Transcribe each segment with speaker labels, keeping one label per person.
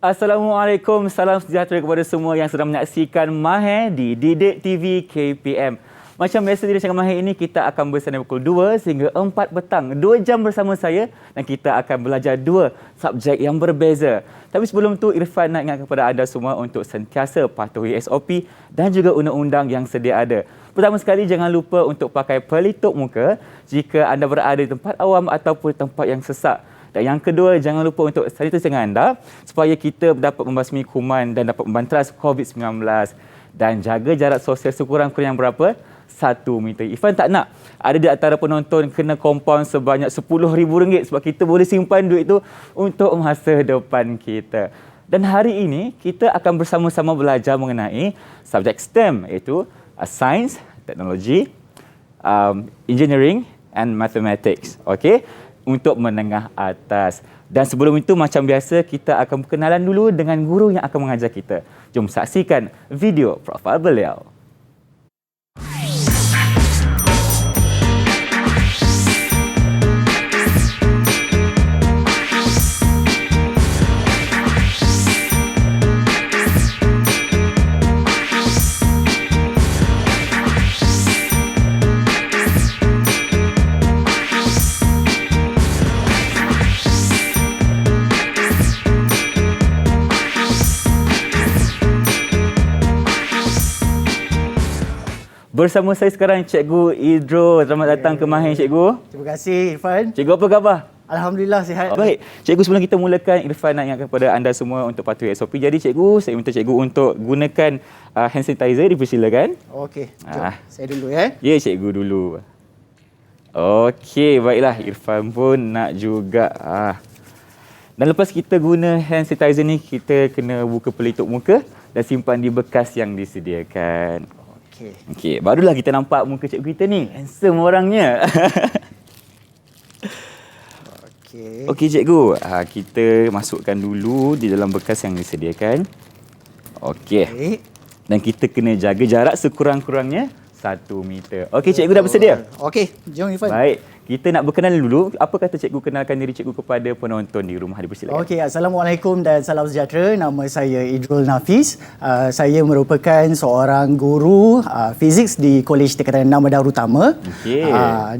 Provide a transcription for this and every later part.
Speaker 1: Assalamualaikum, salam sejahtera kepada semua yang sedang menyaksikan Mahir di Didik TV KPM. Macam biasa di rancangan Mahir ini, kita akan bersama pukul 2 sehingga 4 petang. 2 jam bersama saya dan kita akan belajar 2 subjek yang berbeza. Tapi sebelum tu, Irfan nak ingat kepada anda semua untuk sentiasa patuhi SOP dan juga undang-undang yang sedia ada. Pertama sekali, jangan lupa untuk pakai pelitup muka jika anda berada di tempat awam ataupun tempat yang sesak. Dan yang kedua, jangan lupa untuk sanitasi tangan anda supaya kita dapat membasmi kuman dan dapat membantras COVID-19. Dan jaga jarak sosial sekurang-kurangnya berapa? 1 meter. Irfan tak nak ada di antara penonton kena kompaun sebanyak RM10,000 sebab kita boleh simpan duit itu untuk masa depan kita. Dan hari ini, kita akan bersama-sama belajar mengenai subjek STEM iaitu Science, Technology, Engineering and Mathematics. Okey? Untuk menengah atas. Dan sebelum itu, macam biasa, kita akan berkenalan dulu dengan guru yang akan mengajar kita. Jom saksikan video profil beliau. Bersama saya sekarang Cikgu Idrul. Selamat datang ke Mahir, Cikgu.
Speaker 2: Terima kasih, Irfan.
Speaker 1: Cikgu, apa khabar?
Speaker 2: Alhamdulillah, sihat.
Speaker 1: Baik. Cikgu, sebelum kita mulakan, Irfan nak ingatkan kepada anda semua untuk patuhi SOP. Jadi, Cikgu, saya minta Cikgu untuk gunakan hand sanitizer. Dipersilakan.
Speaker 2: Okey, saya dulu ya.
Speaker 1: Ya, Cikgu dulu. Okey, baiklah. Irfan pun nak juga. Dan lepas kita guna hand sanitizer ni, kita kena buka pelitup muka dan simpan di bekas yang disediakan. Okey, barulah kita nampak muka cikgu kita ni. Handsome orangnya. Okey, cikgu. Kita masukkan dulu di dalam bekas yang disediakan. Okey. Dan kita kena jaga jarak sekurang-kurangnya 1 meter. Okey, cikgu dah bersedia?
Speaker 2: Okey, jom Irfan.
Speaker 1: Baik. Kita nak berkenalan dulu. Apa kata cikgu kenalkan diri cikgu kepada penonton di rumah? Dipersilakan.
Speaker 2: Okey, Assalamualaikum dan salam sejahtera. Nama saya Idrul Nafis. Saya merupakan seorang guru fizik di Kolej Tingkatan 6 Bandar Utama.
Speaker 1: Okey.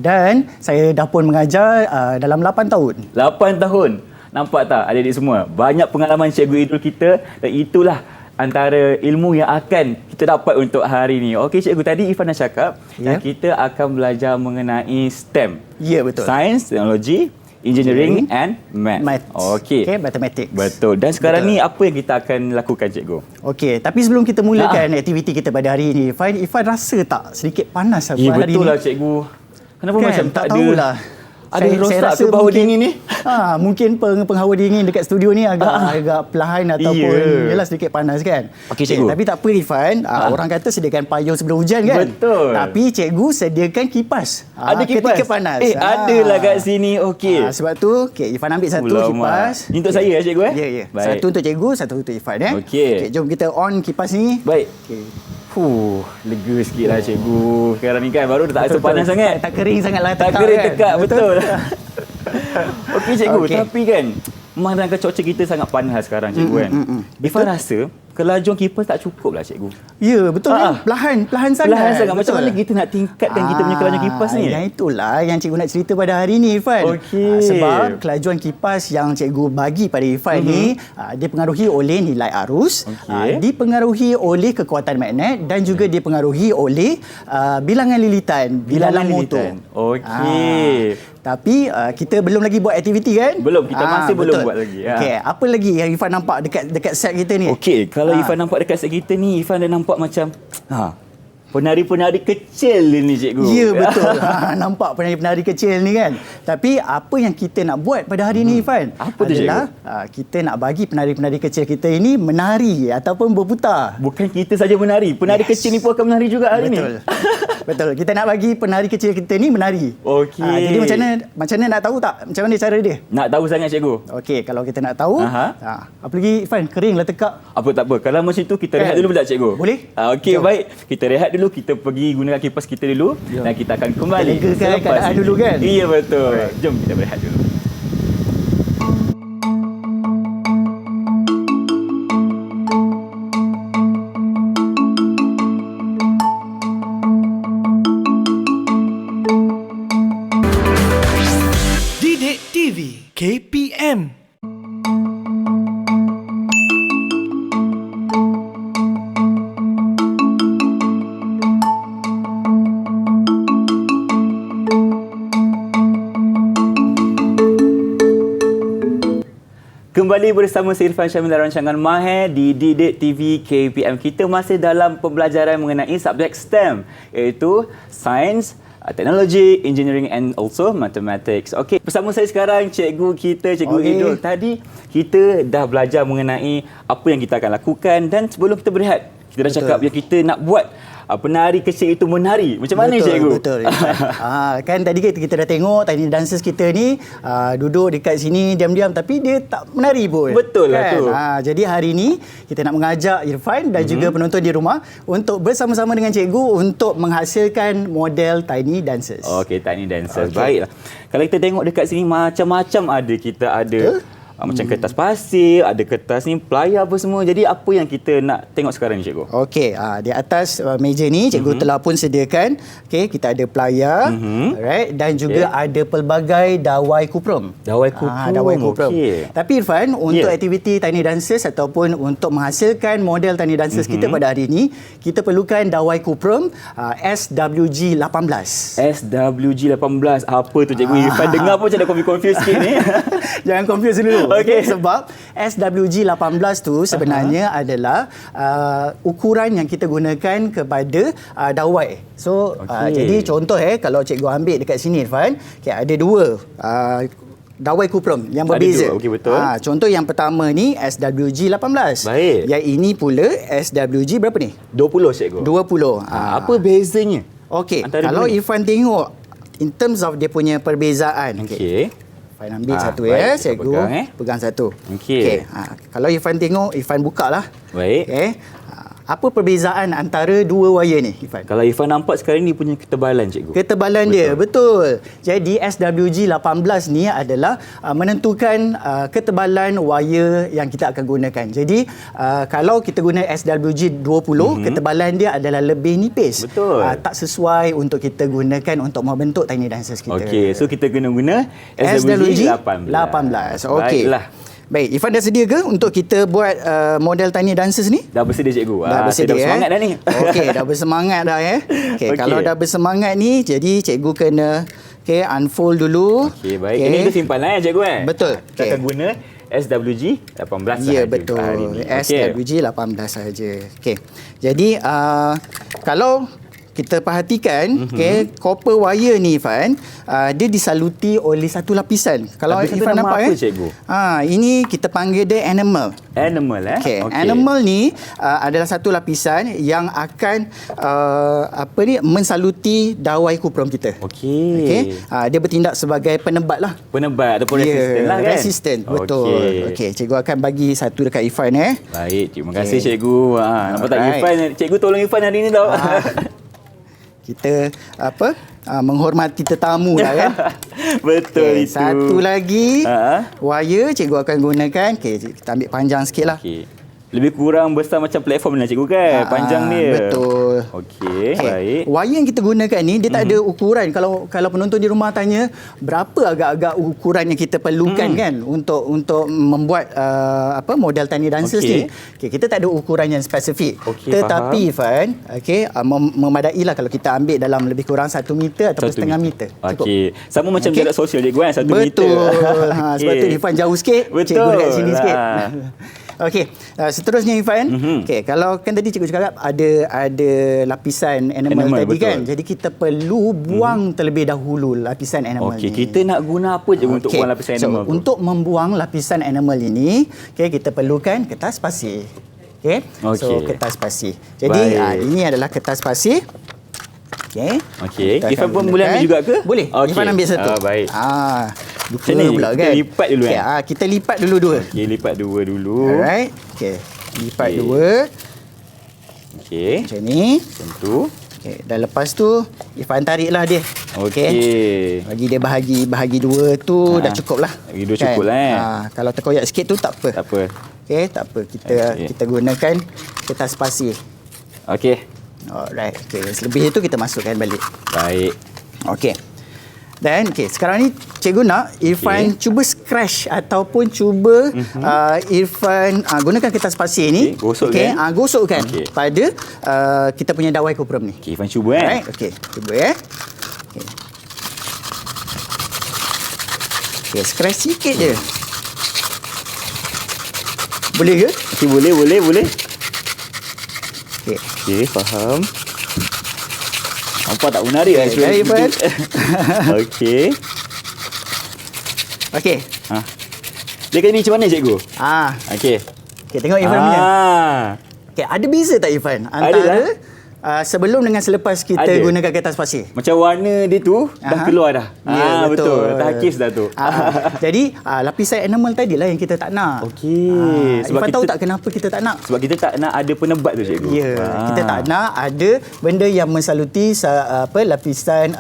Speaker 2: Dan saya dah pun mengajar dalam 8 tahun.
Speaker 1: 8 tahun. Nampak tak adik-adik semua? Banyak pengalaman cikgu Idrul kita dan itulah antara ilmu yang akan kita dapat untuk hari ini. Okey, cikgu, tadi Irfan dah cakap yang kita akan belajar mengenai STEM.
Speaker 2: Ya, betul.
Speaker 1: Science, Technology, Engineering and Math. Okey.
Speaker 2: Mathematics.
Speaker 1: Betul. Dan sekarang ni apa yang kita akan lakukan, cikgu?
Speaker 2: Okey, tapi sebelum kita mulakan aktiviti kita pada hari ini, Irfan rasa tak sedikit panas hari ini?
Speaker 1: Betul lah, cikgu. Kenapa macam tak ada?
Speaker 2: Tahulah.
Speaker 1: Ada rosak ke bawah dingin ni?
Speaker 2: Mungkin penghawa dingin dekat studio ni agak perlahan ataupun yalah sedikit panas kan.
Speaker 1: Okey, cikgu.
Speaker 2: Tapi tak apa, Irfan. Orang kata sediakan payung sebelum hujan kan.
Speaker 1: Betul.
Speaker 2: Tapi cikgu sediakan kipas.
Speaker 1: Ada kipas?
Speaker 2: Ketika panas.
Speaker 1: Adalah kat sini. Okey.
Speaker 2: Sebab tu, Irfan ambil satu kipas.
Speaker 1: Ini untuk saya cikgu
Speaker 2: Ya. Satu untuk cikgu, satu untuk Irfan
Speaker 1: Okey.
Speaker 2: Jom kita on kipas ni.
Speaker 1: Baik. Lega sikit lah cikgu. Sekarang ni kan baru tak rasa panas sangat.
Speaker 2: Tak kering sangat lah.
Speaker 1: Tak kering tekak, betul. Okey, cikgu. Tapi kan, memandangkan cuaca kita sangat panas sekarang, cikgu kan. Irfan rasa kelajuan kipas tak cukup lah, cikgu.
Speaker 2: Ya, betul kan? Perlahan sangat.
Speaker 1: Perlahan sangat. Macam mana kita nak tingkatkan kita punya kelajuan kipas ni?
Speaker 2: Yang itulah yang cikgu nak cerita pada hari ni, Irfan.
Speaker 1: Okey.
Speaker 2: Sebab kelajuan kipas yang cikgu bagi pada Irfan ni, dipengaruhi oleh nilai arus, dipengaruhi oleh kekuatan magnet dan juga dipengaruhi oleh bilangan lilitan dalam motor.
Speaker 1: Okey.
Speaker 2: Tapi kita belum lagi buat aktiviti kan?
Speaker 1: Belum, kita masih belum buat lagi.
Speaker 2: Okey, apa lagi yang Irfan nampak dekat set kita ni?
Speaker 1: Okey, kalau Irfan nampak dekat set kita ni, Irfan dah nampak macam penari-penari kecil ni, cikgu.
Speaker 2: Ya, betul. Nampak penari-penari kecil ni kan. Tapi apa yang kita nak buat pada hari ni, Irfan?
Speaker 1: Apa tu,
Speaker 2: adalah kita nak bagi penari-penari kecil kita ini menari ataupun berputar.
Speaker 1: Bukan kita saja menari, penari kecil ni pun akan menari juga hari ni.
Speaker 2: Betul. Kita nak bagi penari kecil kita ni menari.
Speaker 1: Okey.
Speaker 2: Jadi macam mana nak tahu tak? Macam mana cara dia?
Speaker 1: Nak tahu sangat, cikgu.
Speaker 2: Okey, kalau kita nak tahu, apa lagi, Irfan? Keringlah tekak.
Speaker 1: Apa tak apa. Kalau macam tu kita rehat dulu, tak, cikgu?
Speaker 2: Boleh?
Speaker 1: Okey, baik. Kita rehat dulu, kita pergi gunakan kipas kita dulu dan kita akan kembali.
Speaker 2: Kita legakan keadaan dulu kan?
Speaker 1: Iya, betul. Jom kita berehat dulu.
Speaker 3: KPM.
Speaker 1: Kembali bersama saya Irfan Syamil dalam rancangan Mahir di Didik TV KPM. Kita masih dalam pembelajaran mengenai subjek STEM, iaitu Science, Technology, Engineering and also Mathematics. Okey, bersama saya sekarang cikgu kita, Cikgu Idul. Tadi kita dah belajar mengenai apa yang kita akan lakukan, dan sebelum kita berehat, kita dah cakap yang kita nak buat penari kecil itu menari. Macam mana cikgu?
Speaker 2: Betul. Kan tadi kita dah tengok tiny dancers kita ni duduk dekat sini diam-diam tapi dia tak menari pun.
Speaker 1: Betul lah
Speaker 2: kan?
Speaker 1: tu.
Speaker 2: Jadi hari ni kita nak mengajak Irfan dan juga penonton di rumah untuk bersama-sama dengan cikgu untuk menghasilkan model tiny dancers.
Speaker 1: Okey, tiny dancers. Baiklah. Kalau kita tengok dekat sini macam-macam ada. Kita ada macam kertas pasir, ada kertas ni, pelayar apa semua. Jadi apa yang kita nak tengok sekarang ni cikgu?
Speaker 2: Okey, di atas meja ni cikgu telah pun sediakan. Okey, kita ada pelayar, alright, dan juga ada pelbagai dawai kuprum.
Speaker 1: Dawai kuprum.
Speaker 2: Dawai kuprum.
Speaker 1: Okey.
Speaker 2: Tapi Irfan, untuk aktiviti tiny dancers ataupun untuk menghasilkan model tiny dancers kita pada hari ini, kita perlukan dawai kuprum SWG 18.
Speaker 1: SWG 18. Apa tu cikgu? Irfan dengar pun macam dah confuse sikit ni.
Speaker 2: Jangan confuse dulu.
Speaker 1: Okey.
Speaker 2: Sebab SWG 18 tu sebenarnya adalah ukuran yang kita gunakan kepada dawai. So jadi contoh kalau cikgu ambil dekat sini Irfan, ada dua dawai kuprum yang berbeza.
Speaker 1: Okey, betul.
Speaker 2: Contoh yang pertama ni SWG 18.
Speaker 1: Baik.
Speaker 2: Yang ini pula SWG berapa ni?
Speaker 1: 20 cikgu.
Speaker 2: 20.
Speaker 1: Apa bezanya?
Speaker 2: Okey,
Speaker 1: antara
Speaker 2: kalau
Speaker 1: dua ni?
Speaker 2: Irfan tengok in terms of dia punya perbezaan.
Speaker 1: Okey.
Speaker 2: Irfan ambil satu
Speaker 1: baik,
Speaker 2: cikgu.
Speaker 1: pegang,
Speaker 2: Pegang satu.
Speaker 1: Okey.
Speaker 2: Kalau Irfan tengok, Irfan bukalah.
Speaker 1: Baik.
Speaker 2: Apa perbezaan antara dua wayar ni, Irfan?
Speaker 1: Kalau Irfan nampak sekarang ni punya ketebalan cikgu.
Speaker 2: Ketebalan dia, betul. Jadi SWG 18 ni adalah menentukan ketebalan wayar yang kita akan gunakan. Jadi kalau kita guna SWG 20, ketebalan dia adalah lebih nipis.
Speaker 1: Betul.
Speaker 2: Tak sesuai untuk kita gunakan untuk membentuk tiny dancers kita.
Speaker 1: Okey, so kita guna SWG 18.
Speaker 2: Okey.
Speaker 1: Baiklah.
Speaker 2: Baik, Irfan dah sedia ke untuk kita buat model tiny dancers ni?
Speaker 1: Dah bersedia cikgu.
Speaker 2: Dah bersedia,
Speaker 1: dah bersemangat dah ni.
Speaker 2: Okey, dah bersemangat dah Okey, kalau dah bersemangat ni, jadi cikgu kena unfold dulu.
Speaker 1: Okey, baik. Ini kita simpan lah cikgu
Speaker 2: Betul.
Speaker 1: Kita akan guna SWG 18 sahaja.
Speaker 2: Ya, betul. SWG 18 sahaja. Okey. Jadi kalau kita perhatikan, copper wire ni Irfan, dia disaluti oleh satu lapisan. Kalau
Speaker 1: Habis
Speaker 2: Irfan
Speaker 1: nama
Speaker 2: nampak
Speaker 1: apa, cikgu?
Speaker 2: Ini kita panggil dia enamel.
Speaker 1: Enamel
Speaker 2: Okay. Enamel ni adalah satu lapisan yang akan mensaluti dawai kuprum kita.
Speaker 1: Okey.
Speaker 2: Dia bertindak sebagai penebat lah.
Speaker 1: Penebat ataupun resistant lah kan?
Speaker 2: Resistant, betul. Okey, cikgu akan bagi satu dekat Irfan
Speaker 1: Baik, terima kasih cikgu. Nampak tak Irfan? Cikgu tolong Irfan hari ni tau.
Speaker 2: Kita menghormati tetamu lah kan.
Speaker 1: Betul itu.
Speaker 2: Satu lagi wire cikgu akan gunakan. Kita ambil panjang sikit lah.
Speaker 1: Lebih kurang besar macam platform ni cikgu kan? Panjang dia.
Speaker 2: Betul.
Speaker 1: Okey, baik.
Speaker 2: Wire yang kita gunakan ni dia tak ada ukuran. Kalau penonton di rumah tanya berapa agak-agak ukuran yang kita perlukan kan untuk membuat model tiny dancers ni. Kita tak ada ukuran yang spesifik. Tetapi Irfan, memadailah kalau kita ambil dalam lebih kurang 1 meter ataupun setengah meter. Cukup.
Speaker 1: Sama macam jarak sosial cikgu kan? 1 meter.
Speaker 2: Betul. Sebab tu Irfan jauh sikit.
Speaker 1: Betul.
Speaker 2: Cikgu dekat sini sikit. Okey, seterusnya Irfan. Kalau kan tadi cikgu cakap ada lapisan enamel tadi betul. Kan. Jadi kita perlu buang terlebih dahulu lapisan enamel ni.
Speaker 1: Kita nak guna apa je untuk buang lapisan enamel?
Speaker 2: Untuk membuang lapisan enamel ini, kita perlukan kertas pasir. So kertas pasir. Jadi ini adalah kertas pasir.
Speaker 1: Okey. Irfan pun boleh ambil juga ke?
Speaker 2: Boleh. Irfan ambil satu.
Speaker 1: Baik.
Speaker 2: Buka pula kan.
Speaker 1: Kita lipat dulu
Speaker 2: kita lipat dulu dua.
Speaker 1: Okey, lipat dua dulu.
Speaker 2: Alright. Lipat dua. Macam ni.
Speaker 1: Macam tu.
Speaker 2: Dan lepas tu Irfan tariklah dia. Bagi dia bahagi dua tu dah cukup lah.
Speaker 1: Bagi dua cukup lah
Speaker 2: kalau terkoyak sikit tu tak apa.
Speaker 1: Tak apa.
Speaker 2: Tak apa. Kita gunakan kertas pasir. Alright. Selebih itu kita masukkan balik.
Speaker 1: Baik.
Speaker 2: Dan sekarang ni cikgu nak Irfan cuba scratch ataupun cuba Irfan gunakan kertas pasir ni.
Speaker 1: Okey, gosokkan.
Speaker 2: Gosokkan
Speaker 1: Okey.
Speaker 2: pada kita punya dawai kuprum ni.
Speaker 1: Okey, Irfan cuba
Speaker 2: Alright, okey. Cuba Okay. Okey, scratch sikit je. Boleh ke?
Speaker 1: Okey, boleh.
Speaker 2: Okey.
Speaker 1: Okey, faham. Nampak tak menarik lah
Speaker 2: Okey, Irfan.
Speaker 1: Okey.
Speaker 2: Okey.
Speaker 1: Ha. Dia kali ni macam mana cikgu? Okey.
Speaker 2: Okey, tengok Irfan punya. Okey, ada beza tak Irfan antara sebelum dengan selepas kita
Speaker 1: Ada.
Speaker 2: gunakan kertas pasir?
Speaker 1: Macam warna dia tu dah keluar dah.
Speaker 2: Ya, betul.
Speaker 1: Dah hakis dah tu.
Speaker 2: Jadi lapisan enamel tadilah yang kita tak nak.
Speaker 1: Okey.
Speaker 2: Irfan tahu tak kenapa kita tak nak?
Speaker 1: Sebab kita tak nak ada penebat tu cikgu.
Speaker 2: Ya, kita tak nak ada benda yang mensaluti lapisan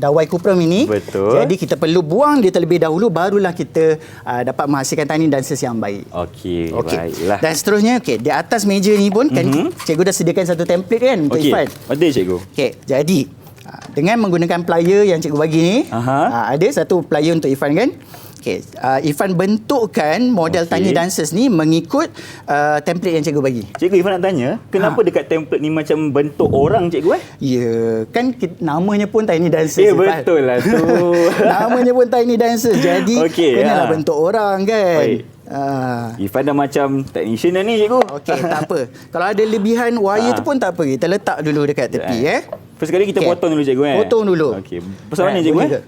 Speaker 2: dawai kuprum ini.
Speaker 1: Betul.
Speaker 2: Jadi kita perlu buang dia terlebih dahulu, barulah kita dapat menghasilkan tiny dancers yang baik.
Speaker 1: Okey, baiklah.
Speaker 2: Dan seterusnya, di atas meja ni pun kan cikgu dah sediakan satu template kan untuk
Speaker 1: Okey,
Speaker 2: Irfan.
Speaker 1: ada cikgu.
Speaker 2: Okey, jadi dengan menggunakan plier yang cikgu bagi ni, ada satu plier untuk Irfan kan. Okey, Irfan bentukkan model tiny dancers ni mengikut template yang cikgu bagi.
Speaker 1: Cikgu, Irfan nak tanya, kenapa dekat template ni macam bentuk orang cikgu
Speaker 2: Ya, kan namanya pun tiny dancers. Irfan.
Speaker 1: Betul lah tu.
Speaker 2: Namanya pun tiny dancers. Jadi kenalah bentuk orang kan.
Speaker 1: Baik. Irfan dah macam technician dah ni cikgu.
Speaker 2: Okey, tak apa. Kalau ada lebihan wire tu pun tak apa. Kita letak dulu dekat tepi
Speaker 1: First kali kita potong dulu cikgu
Speaker 2: Potong dulu.
Speaker 1: Okey. Pasal mana cikgu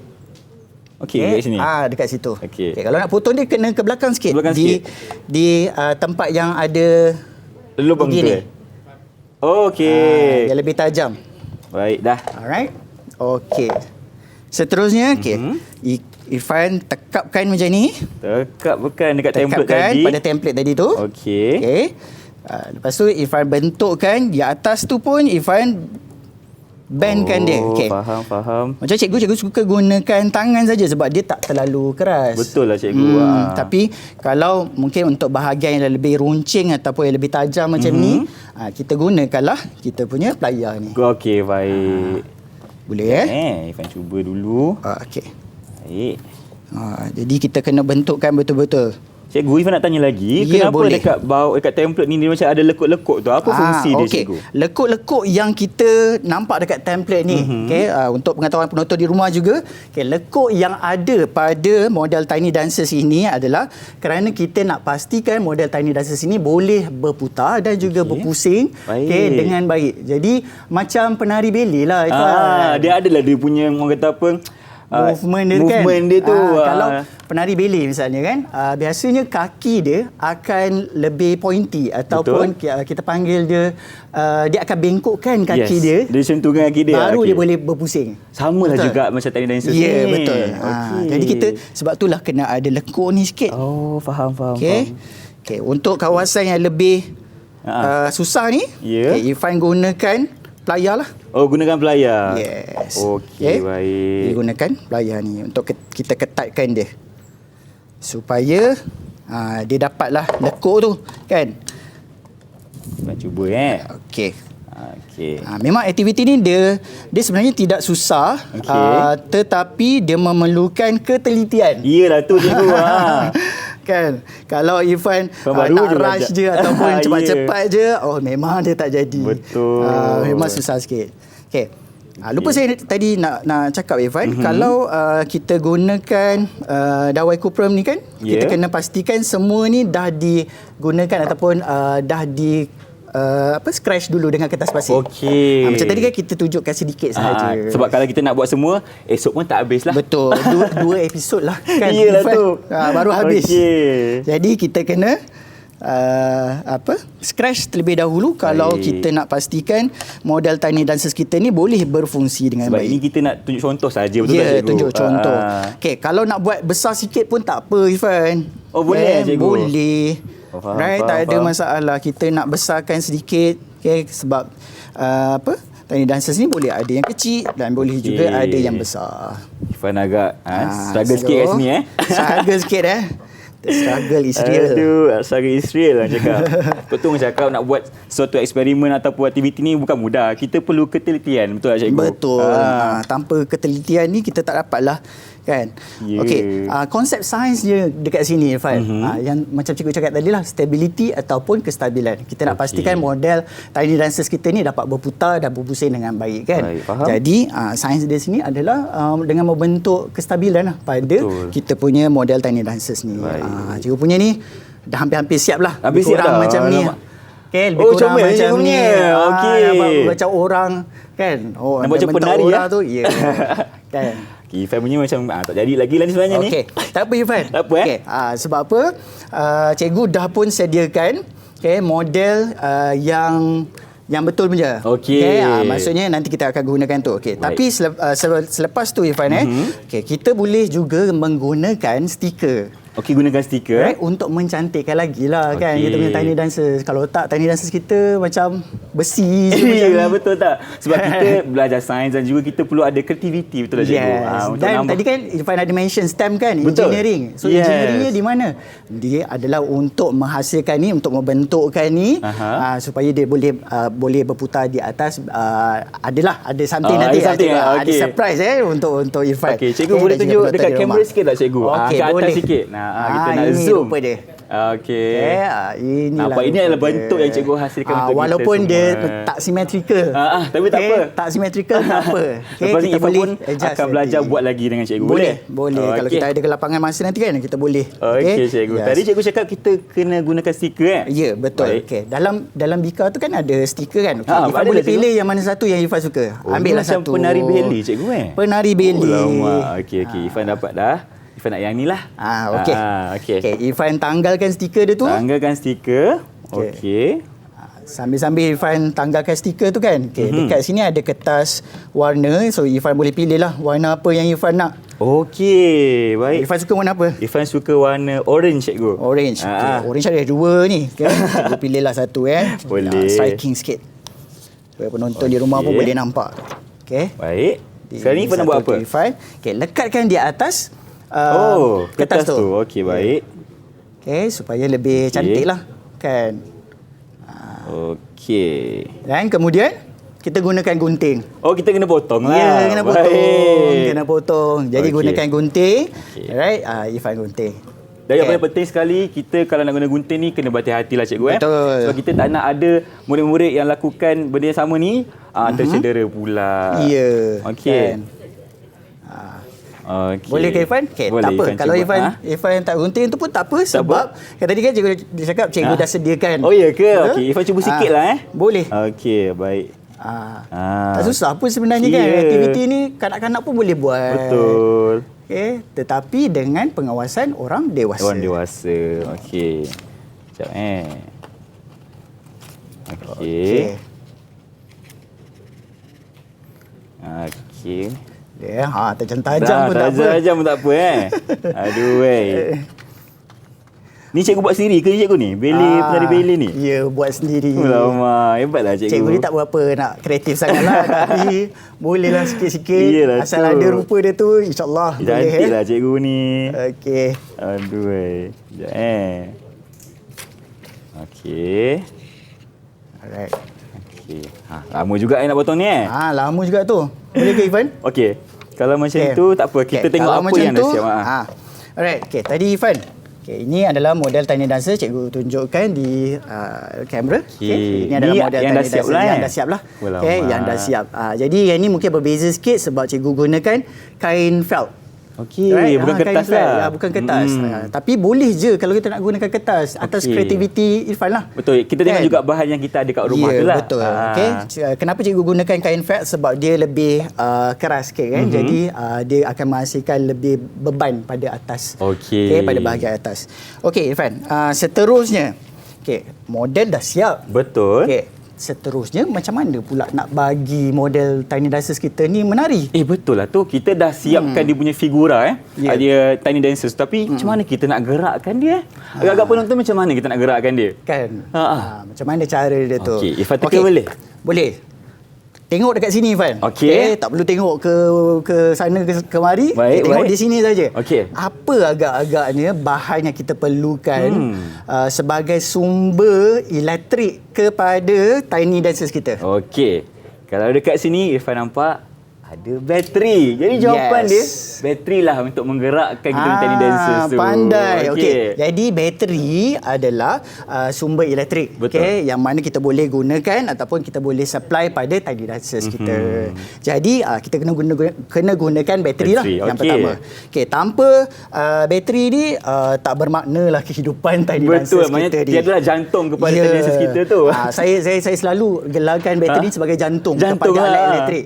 Speaker 1: Okey, dekat sini.
Speaker 2: Dekat situ.
Speaker 1: Okey.
Speaker 2: Kalau nak potong dia kena ke belakang sikit.
Speaker 1: Belakang sikit.
Speaker 2: Di tempat yang ada
Speaker 1: lubang tu. Okey.
Speaker 2: Yang lebih tajam.
Speaker 1: Baik dah.
Speaker 2: Alright. Okey. Seterusnya, Irfan tekapkan macam ni.
Speaker 1: Tekapkan dekat template tadi.
Speaker 2: Pada template tadi tu.
Speaker 1: Okey.
Speaker 2: Lepas tu Irfan bentukkan di atas tu pun Irfan bandkan dia.
Speaker 1: Faham.
Speaker 2: Macam cikgu suka gunakan tangan saja sebab dia tak terlalu keras.
Speaker 1: Betul lah cikgu.
Speaker 2: Tapi kalau mungkin untuk bahagian yang lebih runcing ataupun yang lebih tajam macam ni, kita gunakanlah kita punya plier ni.
Speaker 1: Okey, baik.
Speaker 2: Boleh
Speaker 1: Irfan cuba dulu.
Speaker 2: Okey.
Speaker 1: Baik.
Speaker 2: Jadi kita kena bentukkan betul-betul.
Speaker 1: Cikgu, Irfan nak tanya lagi, kenapa
Speaker 2: boleh.
Speaker 1: dekat template ni dia macam ada lekuk-lekuk tu? Apa fungsi dia cikgu?
Speaker 2: Lekuk-lekuk yang kita nampak dekat template ni, untuk pengetahuan penonton di rumah juga, lekuk yang ada pada model tiny dancers ini adalah kerana kita nak pastikan model tiny dancers ini boleh berputar dan juga berpusing dengan baik. Jadi macam penari ballet lah.
Speaker 1: Dia adalah dia punya orang kata apa?
Speaker 2: Movement dia tu.
Speaker 1: Kalau
Speaker 2: penari ballet misalnya kan, biasanya kaki dia akan lebih pointy ataupun kita panggil dia dia akan bengkokkan kaki dia.
Speaker 1: Dia sentuhkan kaki dia.
Speaker 2: Baru dia boleh berpusing.
Speaker 1: Samalah juga macam tiny dancers ni.
Speaker 2: Ya, betul. Jadi kita sebab itulah kena ada lekuk ni sikit.
Speaker 1: Faham.
Speaker 2: Okey. Untuk kawasan yang lebih susah ni, Irfan gunakan plier lah.
Speaker 1: Gunakan plier.
Speaker 2: Yes.
Speaker 1: Okey, baik.
Speaker 2: Dia gunakan plier ni untuk kita ketatkan dia. Supaya dia dapatlah lekuk tu kan.
Speaker 1: Nak cuba
Speaker 2: Okey.
Speaker 1: Okey.
Speaker 2: Memang aktiviti ni dia sebenarnya tidak susah, tetapi dia memerlukan ketelitian.
Speaker 1: Iyalah tu cikgu.
Speaker 2: Kan, kalau Irfan
Speaker 1: baru
Speaker 2: nak rush je ataupun cepat-cepat je, memang dia tak jadi.
Speaker 1: Betul.
Speaker 2: Memang susah sikit. Okey. Lupa saya tadi nak cakap Irfan, kalau kita gunakan dawai kuprum ni kan, kita kena pastikan semua ni dah digunakan ataupun dah scratch dulu dengan kertas pasir.
Speaker 1: Okey.
Speaker 2: Macam tadi kan kita tunjukkan sedikit sahaja.
Speaker 1: Sebab kalau kita nak buat semua, esok pun tak habis lah.
Speaker 2: Betul. Dua episod lah kan.
Speaker 1: Iyalah tu.
Speaker 2: Baru habis.
Speaker 1: Okey.
Speaker 2: Jadi kita kena scratch terlebih dahulu kalau kita nak pastikan model tiny dancers kita ni boleh berfungsi dengan
Speaker 1: baik. Sebab
Speaker 2: baik.
Speaker 1: ini kita nak tunjuk contoh saja, betul tak cikgu?
Speaker 2: Tunjuk contoh. Okey, kalau nak buat besar sikit pun tak apa Irfan.
Speaker 1: Boleh cikgu?
Speaker 2: Boleh.
Speaker 1: Faham,
Speaker 2: tak ada masalah. Kita nak besarkan sedikit, sebab tiny dancers ni boleh ada yang kecil dan boleh juga ada yang besar.
Speaker 1: Irfan agak struggle sikit kat sini
Speaker 2: Struggle sikit struggle is real.
Speaker 1: Struggle is real lah cakap. Betul cakap nak buat suatu eksperimen ataupun aktiviti ni bukan mudah. Kita perlu ketelitian, betul tak cikgu?
Speaker 2: Betul. Tanpa ketelitian ni kita tak dapatlah Kan?
Speaker 1: Ya.
Speaker 2: Okey, konsep sains dia dekat sini Irfan. Yang macam cikgu cakap tadi lah, stability ataupun kestabilan. Kita nak pastikan model tiny dancers kita ni dapat berputar dan berpusing dengan baik kan.
Speaker 1: Baik, faham.
Speaker 2: Jadi sains di sini adalah dengan membentuk kestabilan lah pada kita punya model tiny dancers ni. Cikgu punya ni dah hampir-hampir siap lah.
Speaker 1: Habis
Speaker 2: Lebih
Speaker 1: siap
Speaker 2: kurang
Speaker 1: dah.
Speaker 2: macam ni. Okay, lebih
Speaker 1: Oh,
Speaker 2: kurang
Speaker 1: comel
Speaker 2: macam
Speaker 1: cikgu
Speaker 2: ni.
Speaker 1: punya. Okey.
Speaker 2: Nampak macam orang kan. Oh,
Speaker 1: Nampak macam
Speaker 2: bentuk
Speaker 1: penari,
Speaker 2: orang tu. Ya. Kan.
Speaker 1: Okay, Irfan punya macam tak jadi lagi lah ni sebenarnya ni.
Speaker 2: Okey, tak apa Irfan.
Speaker 1: Tak apa,
Speaker 2: Okey, sebab apa? Cikgu dah pun sediakan model yang betul punya.
Speaker 1: Okey.
Speaker 2: Maksudnya nanti kita akan gunakan tu. Okey,
Speaker 1: Baik.
Speaker 2: tapi selepas tu Irfan kita boleh juga menggunakan stiker.
Speaker 1: Okey, gunakan stiker.
Speaker 2: Right? Untuk mencantikkan lagi lah kan
Speaker 1: Okey.
Speaker 2: kita punya tiny dancers. Kalau tak, tiny dancers kita macam besi je macam
Speaker 1: Iyalah,
Speaker 2: ni.
Speaker 1: betul tak? Sebab kita belajar sains dan juga kita perlu ada kreativiti, betul tak cikgu?
Speaker 2: Yes.
Speaker 1: Untuk
Speaker 2: Dan
Speaker 1: nambah.
Speaker 2: tadi kan Irfan ada mention STEM kan,
Speaker 1: Betul.
Speaker 2: engineering. So
Speaker 1: Yes.
Speaker 2: engineeringnya di mana? Dia adalah untuk menghasilkan ni, untuk membentukkan ni supaya dia boleh berputar di atas. Ada something nanti
Speaker 1: ada something,
Speaker 2: ada
Speaker 1: okey.
Speaker 2: surprise untuk Irfan.
Speaker 1: Okey, cikgu boleh
Speaker 2: dan juga
Speaker 1: tunjuk
Speaker 2: penonton
Speaker 1: dekat
Speaker 2: di
Speaker 1: kamera
Speaker 2: rumah.
Speaker 1: sikit tak cikgu?
Speaker 2: Okey,
Speaker 1: ke atas
Speaker 2: boleh.
Speaker 1: sikit. Kita nak
Speaker 2: ini
Speaker 1: zoom.
Speaker 2: rupa dia.
Speaker 1: Okey.
Speaker 2: Inilah
Speaker 1: Nampak ini
Speaker 2: rupa
Speaker 1: adalah
Speaker 2: dia.
Speaker 1: bentuk yang cikgu hasilkan untuk kita
Speaker 2: walaupun
Speaker 1: semua.
Speaker 2: dia tak symmetrical.
Speaker 1: Tapi tak apa.
Speaker 2: Tak symmetrical tak apa.
Speaker 1: Lepas ni
Speaker 2: kita
Speaker 1: Irfan pun
Speaker 2: adjust
Speaker 1: akan belajar
Speaker 2: nanti.
Speaker 1: buat lagi dengan cikgu.
Speaker 2: Boleh. Kalau
Speaker 1: Okey.
Speaker 2: kita ada kelapangan masa nanti kan kita boleh.
Speaker 1: Okey, cikgu.
Speaker 2: Yes.
Speaker 1: Tadi cikgu cakap kita kena gunakan stiker
Speaker 2: Ya, betul.
Speaker 1: Baik.
Speaker 2: Okey, dalam bika tu kan ada stiker kan. Okey, Irfan
Speaker 1: ada
Speaker 2: boleh
Speaker 1: lah, cikgu.
Speaker 2: pilih yang mana satu yang Irfan suka. Ambillah
Speaker 1: macam
Speaker 2: satu.
Speaker 1: penari beli cikgu
Speaker 2: Penari beli.
Speaker 1: Lama. Okey, Irfan dapat dah. Irfan nak yang ni lah.
Speaker 2: Okey.
Speaker 1: Okey.
Speaker 2: Okey, Irfan tanggalkan stiker dia tu.
Speaker 1: Tanggalkan stiker. Okey.
Speaker 2: Sambil-sambil Irfan tanggalkan stiker tu kan. Okey, dekat sini ada kertas warna. So Irfan boleh pilih lah warna apa yang Irfan nak.
Speaker 1: Okey, baik.
Speaker 2: Irfan suka warna apa?
Speaker 1: Irfan suka warna orange cikgu.
Speaker 2: Orange. Okay. Orange ada dua ni. Kan? Cikgu pilihlah satu
Speaker 1: Boleh.
Speaker 2: striking sikit. Supaya penonton di rumah pun boleh nampak. Okey.
Speaker 1: Baik. Sekarang ni Irfan nak buat apa?
Speaker 2: Okey, lekatkan di atas
Speaker 1: kertas tu. Okey, baik.
Speaker 2: Okey, supaya lebih cantik lah. Kan?
Speaker 1: Okey.
Speaker 2: Dan kemudian kita gunakan gunting.
Speaker 1: Oh, kita kena potong lah.
Speaker 2: Ya, kena potong.
Speaker 1: Baik.
Speaker 2: Kena potong. Jadi
Speaker 1: Okey.
Speaker 2: gunakan gunting.
Speaker 1: Okey.
Speaker 2: Alright, Irfan gunting.
Speaker 1: Dan yang paling penting sekali, kita kalau nak guna gunting ni kena berhati-hati lah cikgu.
Speaker 2: Betul.
Speaker 1: Sebab kita tak nak ada murid-murid yang lakukan benda yang sama ni tercedera pula.
Speaker 2: Ya.
Speaker 1: Okey.
Speaker 2: Kan?
Speaker 1: Okey.
Speaker 2: Boleh ke Irfan? Okay,
Speaker 1: Boleh,
Speaker 2: tak apa.
Speaker 1: Irfan
Speaker 2: Kalau
Speaker 1: cuba.
Speaker 2: Irfan tak gunting tu pun tak apa sebab kan tadi kan cikgu dia cakap cikgu dah sediakan.
Speaker 1: Oh ya ke? Okey, Irfan cuba sikit lah
Speaker 2: Boleh.
Speaker 1: Okey, baik.
Speaker 2: Tak susah pun sebenarnya kan.
Speaker 1: Ya.
Speaker 2: Aktiviti ni kanak-kanak pun boleh buat.
Speaker 1: Betul.
Speaker 2: Okey, tetapi dengan pengawasan orang dewasa.
Speaker 1: Orang dewasa. Okey. Sekejap Okey. Okey.
Speaker 2: Ya, tajam-tajam pun tak apa.
Speaker 1: Tajam pun tak apa Aduh Ni cikgu buat sendiri ke cikgu ni? Penari beli ni?
Speaker 2: Ya, buat sendiri.
Speaker 1: Lama, hebatlah cikgu.
Speaker 2: Cikgu ni tak berapa nak kreatif sangatlah tapi bolehlah sikit-sikit.
Speaker 1: Iyalah
Speaker 2: asal
Speaker 1: tu.
Speaker 2: ada rupa dia tu insya-Allah boleh.
Speaker 1: Cantik lah cikgu ni.
Speaker 2: Okey.
Speaker 1: Aduh Sekejap Okey.
Speaker 2: Alright.
Speaker 1: Okey. Lama juga nak potong ni
Speaker 2: Lama juga tu. Boleh ke Irfan?
Speaker 1: Okey. Kalau macam tu tak apa. Kita tengok
Speaker 2: kalau
Speaker 1: apa
Speaker 2: macam
Speaker 1: yang dah siap.
Speaker 2: Alright. Okey, tadi Irfan. Okey, ini adalah model tiny dancer cikgu tunjukkan di kamera.
Speaker 1: Okey.
Speaker 2: Ini adalah
Speaker 1: Ni
Speaker 2: model
Speaker 1: yang dah
Speaker 2: tiny
Speaker 1: siap
Speaker 2: dancer
Speaker 1: lah,
Speaker 2: yang dah siap lah.
Speaker 1: Lama.
Speaker 2: Okey, yang dah siap. Jadi yang ni mungkin berbeza sikit sebab cikgu gunakan kain felt.
Speaker 1: Okey, bukan kertas
Speaker 2: kain felt.
Speaker 1: lah.
Speaker 2: Bukan kertas. Tapi boleh je kalau kita nak gunakan kertas atas
Speaker 1: Okey.
Speaker 2: kreativiti Irfan lah.
Speaker 1: Betul. Kita tengok
Speaker 2: Kan?
Speaker 1: juga bahan yang kita ada kat rumah tu lah.
Speaker 2: Betul. Okey. Kenapa cikgu gunakan kain felt? Sebab dia lebih keras sikit kan. Jadi dia akan menghasilkan lebih beban pada atas.
Speaker 1: Okey.
Speaker 2: Pada bahagian atas. Okey Irfan. Seterusnya. Okey, model dah siap.
Speaker 1: Betul.
Speaker 2: Okey. Seterusnya macam mana pula nak bagi model tiny dancers kita ni menari?
Speaker 1: Betul lah tu. Kita dah siapkan dia punya figura
Speaker 2: Ya.
Speaker 1: Dia tiny dancers. Tapi macam mana kita nak gerakkan dia? Agak-agak penonton macam mana kita nak gerakkan dia?
Speaker 2: Kan? Macam mana cara dia tu?
Speaker 1: Okey, Irfan teka boleh?
Speaker 2: Boleh. Tengok dekat sini Irfan.
Speaker 1: Okey.
Speaker 2: Tak perlu tengok ke sana kemari.
Speaker 1: Baik,
Speaker 2: Tengok
Speaker 1: baik.
Speaker 2: di sini saja.
Speaker 1: Okey.
Speaker 2: Apa agak-agaknya bahan yang kita perlukan sebagai sumber elektrik kepada tiny dancers kita?
Speaker 1: Okey. Kalau dekat sini Irfan nampak ada bateri. Jadi jawapan dia bateri lah untuk menggerakkan kita tiny dancers tu.
Speaker 2: Pandai. Okey. Jadi bateri adalah sumber elektrik. Okey, yang mana kita boleh gunakan ataupun kita boleh supply pada tiny dancers kita. Jadi kita kena gunakan bateri lah yang pertama. Okey, tanpa bateri ni tak bermakna lah kehidupan tiny dancers kita ni.
Speaker 1: Betul, dia adalah jantung kepada tiny dancers kita tu.
Speaker 2: Saya selalu gelarkan bateri sebagai jantung kepada alat elektrik.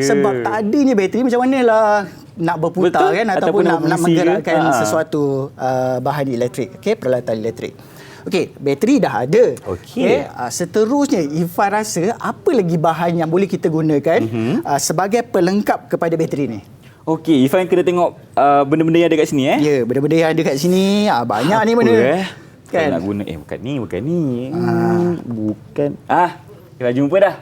Speaker 2: Sebab tak adanya bateri macam manalah nak berputar kan ataupun nak menggerakkan sesuatu bahan elektrik, peralatan elektrik. Okey, bateri dah ada. Okey. Seterusnya Irfan rasa apa lagi bahan yang boleh kita gunakan sebagai pelengkap kepada bateri ni?
Speaker 1: Okey, Irfan kena tengok benda-benda yang ada kat sini
Speaker 2: Ya, benda-benda yang ada kat sini banyak apa ni benda.
Speaker 1: Kan nak guna bukan ni. Bukan. Kita jumpa dah.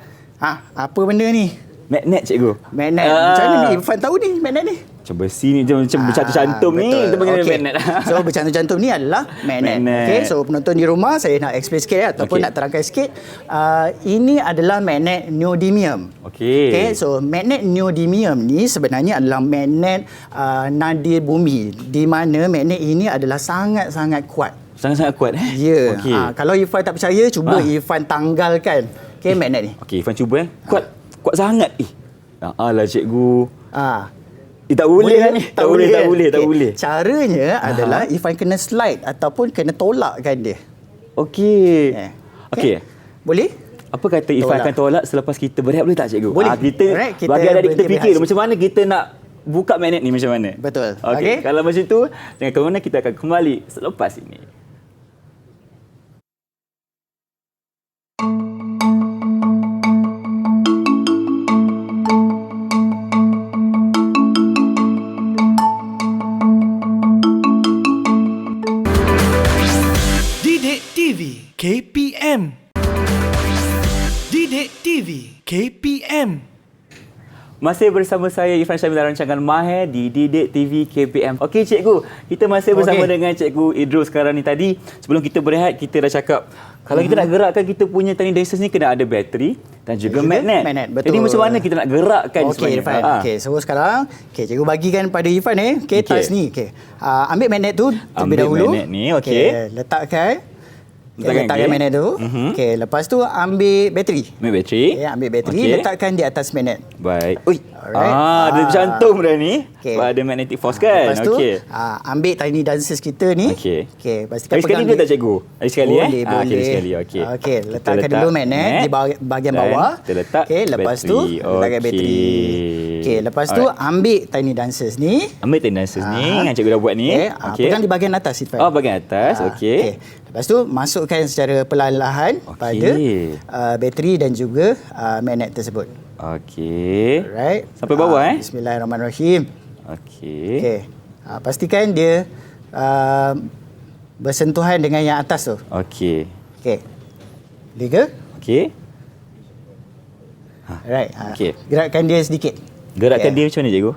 Speaker 2: Apa benda ni?
Speaker 1: Magnet cikgu.
Speaker 2: Magnet. Macam mana ni Irfan tahu ni magnet ni?
Speaker 1: Macam besi ni, macam bercantum-cantum ni, kita panggil magnet.
Speaker 2: So bercantum-cantum ni adalah magnet. Okey, so penonton di rumah saya nak explain sikit ataupun nak terangkan sikit. Ini adalah magnet neodymium. Okey, so magnet neodymium ni sebenarnya adalah magnet nadir bumi, di mana magnet ini adalah sangat-sangat kuat.
Speaker 1: Sangat-sangat kuat
Speaker 2: Ya. Kalau Irfan tak percaya, cuba Irfan tanggalkan magnet ni.
Speaker 1: Okey, Irfan cuba Kuat sangat. Alah cikgu. Tak boleh kan ni? Tak boleh.
Speaker 2: Caranya adalah Irfan kena slide ataupun kena tolakkan dia.
Speaker 1: Okey. Boleh? Apa kata Irfan akan tolak selepas kita berehat, boleh tak cikgu?
Speaker 2: Boleh.
Speaker 1: Kita bagi adik kita fikir macam mana kita nak buka magnet ni macam mana.
Speaker 2: Betul.
Speaker 1: Okey. Kalau macam tu, jangan ke mana, kita akan kembali selepas ini.
Speaker 3: KPM. Didik TV KPM.
Speaker 1: Masih bersama saya Irfan Syamil dalam rancangan Mahir di Didik TV KPM. Okey cikgu, kita masih bersama dengan cikgu Idrus sekarang ni. Tadi sebelum kita berehat, kita dah cakap kalau kita nak gerakkan kita punya tiny dancers ni kena ada bateri dan juga magnet.
Speaker 2: Betul.
Speaker 1: Jadi macam mana kita nak gerakkan
Speaker 2: sebenarnya? Irfan. Okey, so sekarang sekarang bagikan pada Irfan tas ni. Ambil magnet tu terlebih dahulu.
Speaker 1: Ambil magnet ni, okey.
Speaker 2: Letakkan magnet tu. Okey, lepas tu ambil bateri. Ambil bateri, letakkan di atas magnet.
Speaker 1: Baik. Dia bercantum dah ni. Ada magnetic force kan.
Speaker 2: Lepas tu ambil tiny dancers kita ni.
Speaker 1: Pastikan pegang. Sekali tak cikgu? Sekali
Speaker 2: Boleh.
Speaker 1: Sekali.
Speaker 2: Okey, letakkan dulu magnet di bahagian bawah. Lepas tu letakkan bateri. Lepas tu ambil tiny dancers ni.
Speaker 1: Yang cikgu dah buat ni.
Speaker 2: Pegang di bahagian atas.
Speaker 1: Bahagian atas. Okey.
Speaker 2: Lepas tu masukkan secara perlahan-lahan pada bateri dan juga magnet tersebut.
Speaker 1: Okey.
Speaker 2: Alright.
Speaker 1: Sampai bawah
Speaker 2: Bismillahirrahmanirrahim.
Speaker 1: Okey.
Speaker 2: Pastikan dia bersentuhan dengan yang atas tu.
Speaker 1: Okey.
Speaker 2: Boleh ke?
Speaker 1: Okey.
Speaker 2: Alright. Gerakkan dia sedikit.
Speaker 1: Gerakkan dia macam mana cikgu?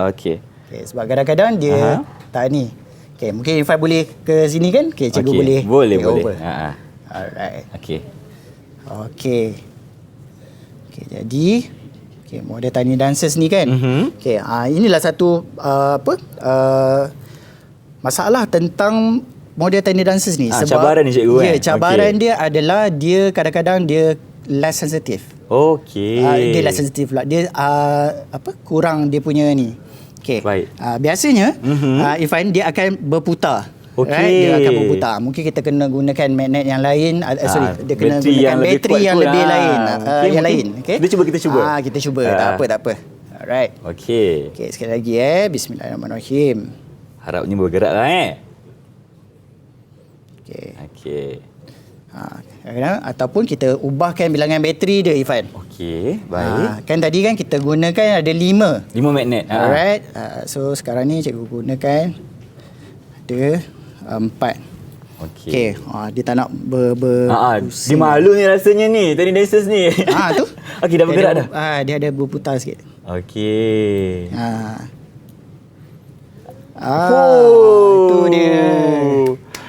Speaker 1: Okey.
Speaker 2: Sebab kadang-kadang dia tak ni. Mungkin Irfan boleh ke sini kan? Cikgu boleh.
Speaker 1: Boleh.
Speaker 2: Alright.
Speaker 1: Okey.
Speaker 2: Jadi model tiny dancers ni kan. Inilah satu masalah tentang model tiny dancers ni. Sebab
Speaker 1: cabaran ni cikgu
Speaker 2: cabaran dia adalah dia kadang-kadang dia less sensitif. Dia less sensitif pula. Dia kurang dia punya ni.
Speaker 1: Baik.
Speaker 2: Biasanya Irfan dia akan berputar. Dia akan berputar. Mungkin kita kena gunakan magnet yang lain. Dia kena gunakan bateri yang lebih lain. Yang lain.
Speaker 1: Kita cuba.
Speaker 2: Kita cuba. Tak apa. Alright.
Speaker 1: Okey.
Speaker 2: Sekali lagi Bismillahirrahmanirrahim.
Speaker 1: Harapnya bergerak lah
Speaker 2: Okey. Ataupun kita ubahkan bilangan bateri dia Irfan.
Speaker 1: Okey, baik.
Speaker 2: Kan tadi kan kita gunakan ada 5
Speaker 1: magnet.
Speaker 2: Alright. So sekarang ni cikgu gunakan ada 4. Okey. Dia tak nak
Speaker 1: dia malu ni rasanya ni tiny dancers ni.
Speaker 2: Tu.
Speaker 1: Okey, dah bergerak dah.
Speaker 2: Dia ada berputar sikit.
Speaker 1: Okey.
Speaker 2: Itu dia.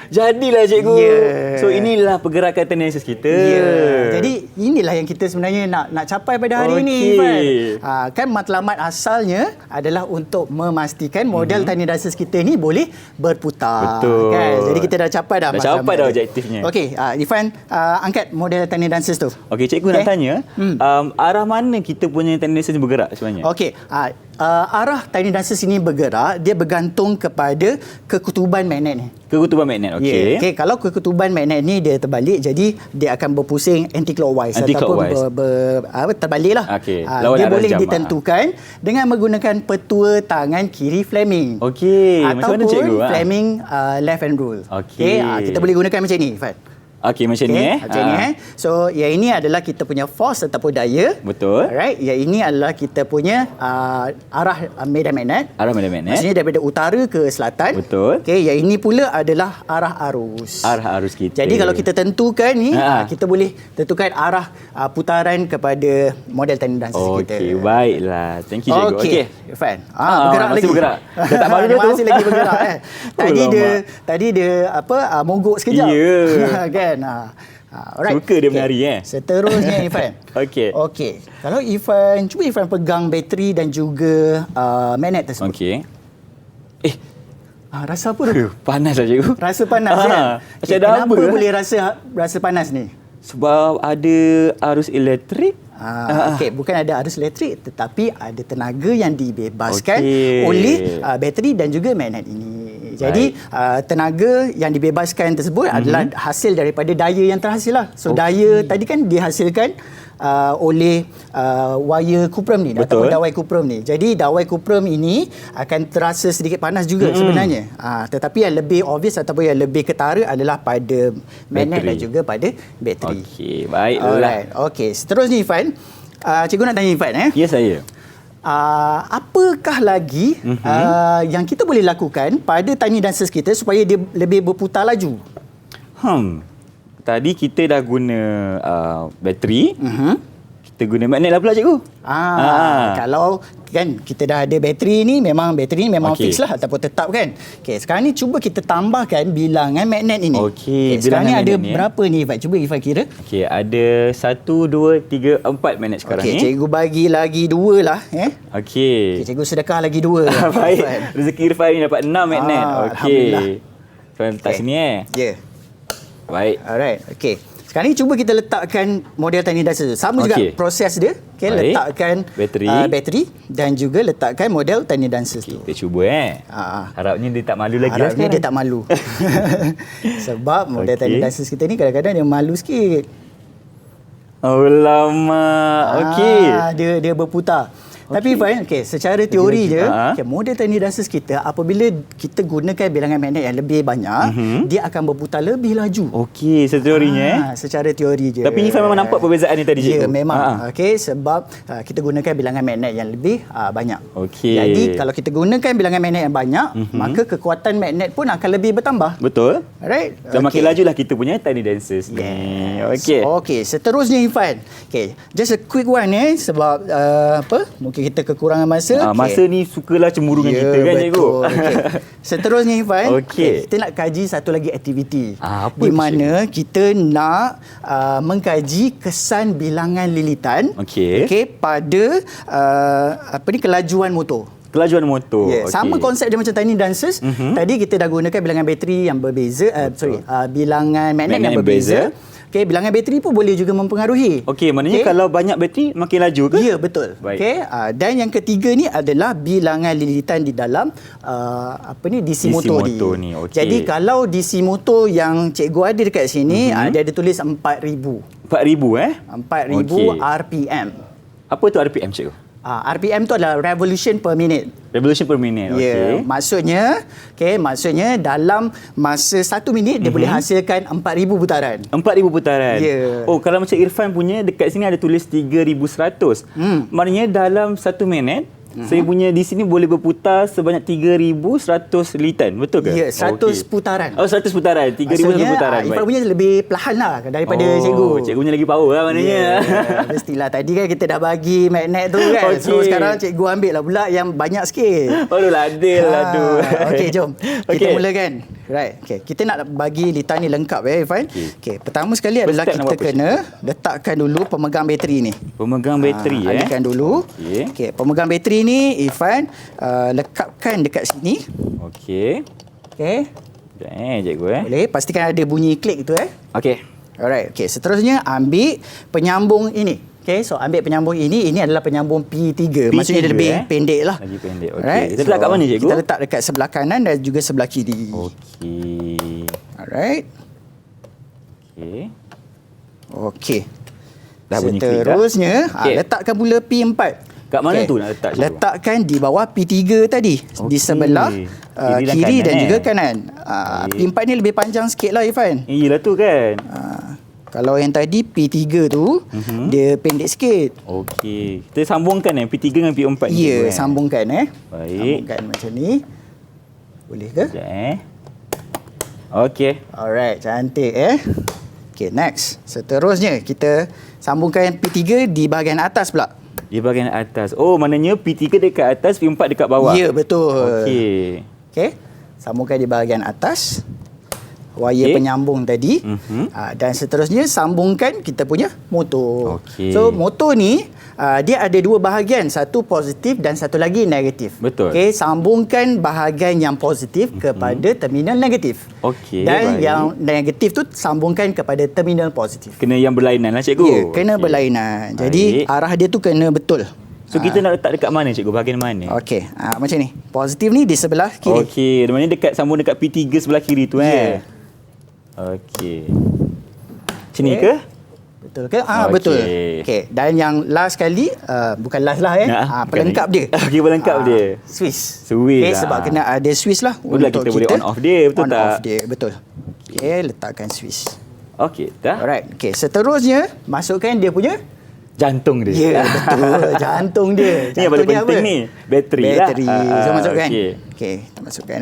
Speaker 1: Jadilah cikgu.
Speaker 2: Yeah.
Speaker 1: So inilah pergerakan tendensis kita.
Speaker 2: Jadi inilah yang kita sebenarnya nak capai pada hari ini, Irfan. Kan matlamat asalnya adalah untuk memastikan model tiny dancers kita ni boleh berputar.
Speaker 1: Betul.
Speaker 2: Kan? Jadi kita dah capai dah.
Speaker 1: Dah capai dah objektifnya.
Speaker 2: Okey, Irfan, angkat model tiny dancers tu.
Speaker 1: Okey, cikgu nak tanya, arah mana kita punya tendensis bergerak sebenarnya?
Speaker 2: Okey, arah tiny dancers ini bergerak, dia bergantung kepada kekutuban magnet ni.
Speaker 1: Kekutuban magnet, okey.
Speaker 2: Yeah. Okay, kalau kekutuban magnet ni dia terbalik, jadi dia akan berpusing anti-clockwise ataupun terbalik lah.
Speaker 1: Okay.
Speaker 2: Dia boleh ditentukan dengan menggunakan petua tangan kiri Fleming.
Speaker 1: Okey, macam mana cikgu?
Speaker 2: Ataupun Fleming left hand rule.
Speaker 1: Okey.
Speaker 2: Kita boleh gunakan macam ni, Fad.
Speaker 1: Okey, macam ni
Speaker 2: Macam ni So, yang ini adalah kita punya force ataupun daya.
Speaker 1: Betul.
Speaker 2: Alright. Yang ini adalah kita punya arah medan magnet.
Speaker 1: Arah medan magnet.
Speaker 2: Maksudnya daripada utara ke selatan.
Speaker 1: Betul.
Speaker 2: Okey, yang ini pula adalah arah arus.
Speaker 1: Arah arus kita.
Speaker 2: Jadi kalau kita tentukan ni, kita boleh tentukan arah putaran kepada model tiny dancers kita.
Speaker 1: Okey, baiklah. Thank you cikgu.
Speaker 2: Okey. Irfan. Bergerak
Speaker 1: masih
Speaker 2: lagi.
Speaker 1: bergerak. Dah tak malu dah tu.
Speaker 2: Masih lagi bergerak Tadi dia mogok sekejap.
Speaker 1: Ya.
Speaker 2: Kan? Alright.
Speaker 1: Suka dia menari
Speaker 2: Seterusnya Irfan.
Speaker 1: Okey.
Speaker 2: Kalau cuba Irfan pegang bateri dan juga magnet tersebut.
Speaker 1: Okey.
Speaker 2: Rasa apa tu?
Speaker 1: Panas lah cikgu.
Speaker 2: Rasa panas kan?
Speaker 1: Macam ada
Speaker 2: kenapa
Speaker 1: apa?
Speaker 2: boleh rasa panas ni?
Speaker 1: Sebab ada arus elektrik.
Speaker 2: Okey, bukan ada arus elektrik tetapi ada tenaga yang dibebaskan
Speaker 1: Okey.
Speaker 2: oleh bateri dan juga magnet ini. Jadi tenaga yang dibebaskan tersebut adalah hasil daripada daya yang terhasil lah. So daya tadi kan dihasilkan oleh wire kuprum ni ataupun dawai kuprum ni. Jadi dawai kuprum ini akan terasa sedikit panas juga sebenarnya. Tetapi yang lebih obvious ataupun yang lebih ketara adalah pada magnet dan juga pada bateri.
Speaker 1: Okey, baiklah.
Speaker 2: Alright. Okey, seterusnya Irfan, cikgu nak tanya Irfan
Speaker 1: Ya, saya.
Speaker 2: Apakah lagi yang kita boleh lakukan pada tiny dancers kita supaya dia lebih berputar laju?
Speaker 1: Tadi kita dah guna bateri. Kita guna magnet lah pula cikgu.
Speaker 2: Kalau kan kita dah ada bateri ni memang fix lah ataupun tetap kan. Okey, sekarang ni cuba kita tambahkan bilangan magnet ini.
Speaker 1: Okey,
Speaker 2: sekarang ni ada
Speaker 1: ni,
Speaker 2: berapa ni Ifat? Cuba Ifat kira.
Speaker 1: Okey, ada 1 2 3 4 magnet sekarang ni.
Speaker 2: Okey, cikgu bagi lagi 2 lah
Speaker 1: Okey.
Speaker 2: Cikgu sedekah lagi 2.
Speaker 1: Baik. Rezeki Irfan ni dapat 6 magnet. Okey. Tuan letak sini
Speaker 2: Ya.
Speaker 1: Baik.
Speaker 2: Alright. Okey. Sekarang ni cuba kita letakkan model tiny dancer. Sama juga proses dia. Okey, letakkan bateri dan juga letakkan model tiny dancers tu.
Speaker 1: Kita cuba Harapnya dia tak malu lagi.
Speaker 2: Harapnya dia tak malu. Sebab model tiny dancers kita ni kadang-kadang dia malu sikit.
Speaker 1: Oh lama. Okey.
Speaker 2: Dia berputar. Tapi Irfan, secara teori je, model tiny dancers kita apabila kita gunakan bilangan magnet yang lebih banyak, dia akan berputar lebih laju.
Speaker 1: Okey, secara teorinya
Speaker 2: secara teori je.
Speaker 1: Tapi Irfan memang nampak perbezaan ni tadi cikgu.
Speaker 2: Ya, memang. Sebab kita gunakan bilangan magnet yang lebih banyak.
Speaker 1: Okey.
Speaker 2: Jadi kalau kita gunakan bilangan magnet yang banyak, maka kekuatan magnet pun akan lebih bertambah.
Speaker 1: Betul.
Speaker 2: Alright.
Speaker 1: Dan makin lajulah kita punya tiny dancers ni.
Speaker 2: Okey, seterusnya Irfan. Just a quick one sebab mungkin kita kekurangan masa.
Speaker 1: Masa ni sukalah cemburu dengan kita kan cikgu.
Speaker 2: Seterusnya Irfan, kita nak kaji satu lagi aktiviti.
Speaker 1: Apa
Speaker 2: di mana kita nak mengkaji kesan bilangan lilitan pada kelajuan motor.
Speaker 1: Kelajuan motor.
Speaker 2: Sama konsep dia macam tiny dancers. Tadi kita dah gunakan bilangan bateri yang berbeza, bilangan magnet yang berbeza. Bilangan bateri pun boleh juga mempengaruhi.
Speaker 1: Maknanya kalau banyak bateri makin laju ke?
Speaker 2: Ya, betul. Dan yang ketiga ni adalah bilangan lilitan di dalam DC motor ni. Jadi kalau DC motor yang cikgu ada dekat sini, dia ada tulis 4,000. 4,000 RPM.
Speaker 1: Apa tu RPM cikgu?
Speaker 2: RPM tu adalah revolution per minute.
Speaker 1: Revolution per minute.
Speaker 2: Ya, maksudnya dalam masa 1 minit dia boleh hasilkan 4,000 putaran.
Speaker 1: 4,000 putaran.
Speaker 2: Ya.
Speaker 1: Oh, kalau macam Irfan punya dekat sini ada tulis 3,100. Maknanya dalam 1 minit saya punya di sini boleh berputar sebanyak 3,100 lilitan. Betul ke?
Speaker 2: Ya, 100 putaran.
Speaker 1: Oh, 100 putaran. 3,100 putaran.
Speaker 2: Irfan punya lebih perlahan lah daripada cikgu.
Speaker 1: Cikgu punya lagi power lah maknanya.
Speaker 2: Mestilah. Tadi kan kita dah bagi magnet tu kan. So sekarang cikgu ambil lah pula yang banyak sikit.
Speaker 1: Barulah adil lah tu.
Speaker 2: Okey, jom. Kita mulakan. Right. Okay. Kita nak bagi litar ni lengkap Irfan. Okay. Pertama sekali adalah
Speaker 1: First step nak
Speaker 2: kita
Speaker 1: buat apa,
Speaker 2: kena letakkan dulu pemegang bateri ni.
Speaker 1: Pemegang bateri
Speaker 2: Alihkan dulu. Okay. Pemegang bateri ni Irfan lekapkan dekat sini.
Speaker 1: Okey.
Speaker 2: Okay.
Speaker 1: Cikgu
Speaker 2: Boleh. Pastikan ada bunyi klik tu
Speaker 1: Okey.
Speaker 2: Alright. Okay. Seterusnya ambil penyambung ini. Okay, so ambil penyambung ini adalah penyambung P3. Maksudnya dia lebih pendek lah.
Speaker 1: Lagi pendek. Okey.
Speaker 2: Alright.
Speaker 1: Kita letak kat mana, cikgu?
Speaker 2: Kita letak dekat sebelah kanan dan juga sebelah kiri.
Speaker 1: Okey.
Speaker 2: Alright.
Speaker 1: Okey.
Speaker 2: Okey.
Speaker 1: Dah bunyi klik dah.
Speaker 2: Seterusnya,
Speaker 1: Okey.
Speaker 2: letakkan pula P4.
Speaker 1: Kat mana tu nak letak, cikgu?
Speaker 2: Letakkan di bawah P3 tadi. Di
Speaker 1: Okey.
Speaker 2: sebelah kiri dan
Speaker 1: kanan,
Speaker 2: juga kanan.
Speaker 1: Okey.
Speaker 2: P4 ni lebih panjang sikit lah Irfan.
Speaker 1: Iyalah tu kan.
Speaker 2: Kalau yang tadi P3 tu, dia pendek sikit.
Speaker 1: Okey. Kita sambungkan P3 dengan P4 ni.
Speaker 2: Ya,
Speaker 1: cikgu,
Speaker 2: sambungkan
Speaker 1: Baik.
Speaker 2: Sambungkan macam ni. Boleh ke?
Speaker 1: Sekejap Okey.
Speaker 2: Alright, cantik Okay, next. Seterusnya, kita sambungkan P3 di bahagian atas pula.
Speaker 1: Di bahagian atas. Oh, maknanya P3 dekat atas, P4 dekat bawah.
Speaker 2: Ya, betul.
Speaker 1: Okey.
Speaker 2: Okay, sambungkan di bahagian atas. Wire penyambung tadi. Dan seterusnya sambungkan kita punya motor.
Speaker 1: Okey.
Speaker 2: So motor ni dia ada dua bahagian, satu positif dan satu lagi negatif.
Speaker 1: Betul.
Speaker 2: Okey, sambungkan bahagian yang positif kepada terminal negatif.
Speaker 1: Okey,
Speaker 2: Dan
Speaker 1: baik.
Speaker 2: yang negatif tu sambungkan kepada terminal positif.
Speaker 1: Kena yang berlainan lah, cikgu.
Speaker 2: Ya, kena
Speaker 1: Okey.
Speaker 2: berlainan. Jadi
Speaker 1: Baik.
Speaker 2: arah dia tu kena betul.
Speaker 1: So kita nak letak dekat mana, cikgu? Bahagian mana?
Speaker 2: Okey, macam ni. Positif ni di sebelah kiri.
Speaker 1: Okey, maknanya sambung dekat P3 sebelah kiri tu
Speaker 2: Ya.
Speaker 1: Okey. Sini ke?
Speaker 2: Betul ke?
Speaker 1: Okey.
Speaker 2: Betul. Okey. Dan yang last sekali, bukan last lah pelengkap dia.
Speaker 1: Okey, pelengkap dia.
Speaker 2: Swiss.
Speaker 1: Swiss
Speaker 2: Okey,
Speaker 1: lah.
Speaker 2: sebab kena ada Swiss lah.
Speaker 1: Betul lah, kita boleh on off dia, betul
Speaker 2: on
Speaker 1: tak?
Speaker 2: off dia, betul. Okey, letakkan Swiss.
Speaker 1: Okey, dah.
Speaker 2: Alright. Okey, seterusnya masukkan dia punya
Speaker 1: Jantung dia.
Speaker 2: ya, betul. Jantung dia.
Speaker 1: Ni yang paling
Speaker 2: Jantung
Speaker 1: penting ni. Bateri lah.
Speaker 2: Bateri. So masukkan.
Speaker 1: Okey.
Speaker 2: Okey, kita masukkan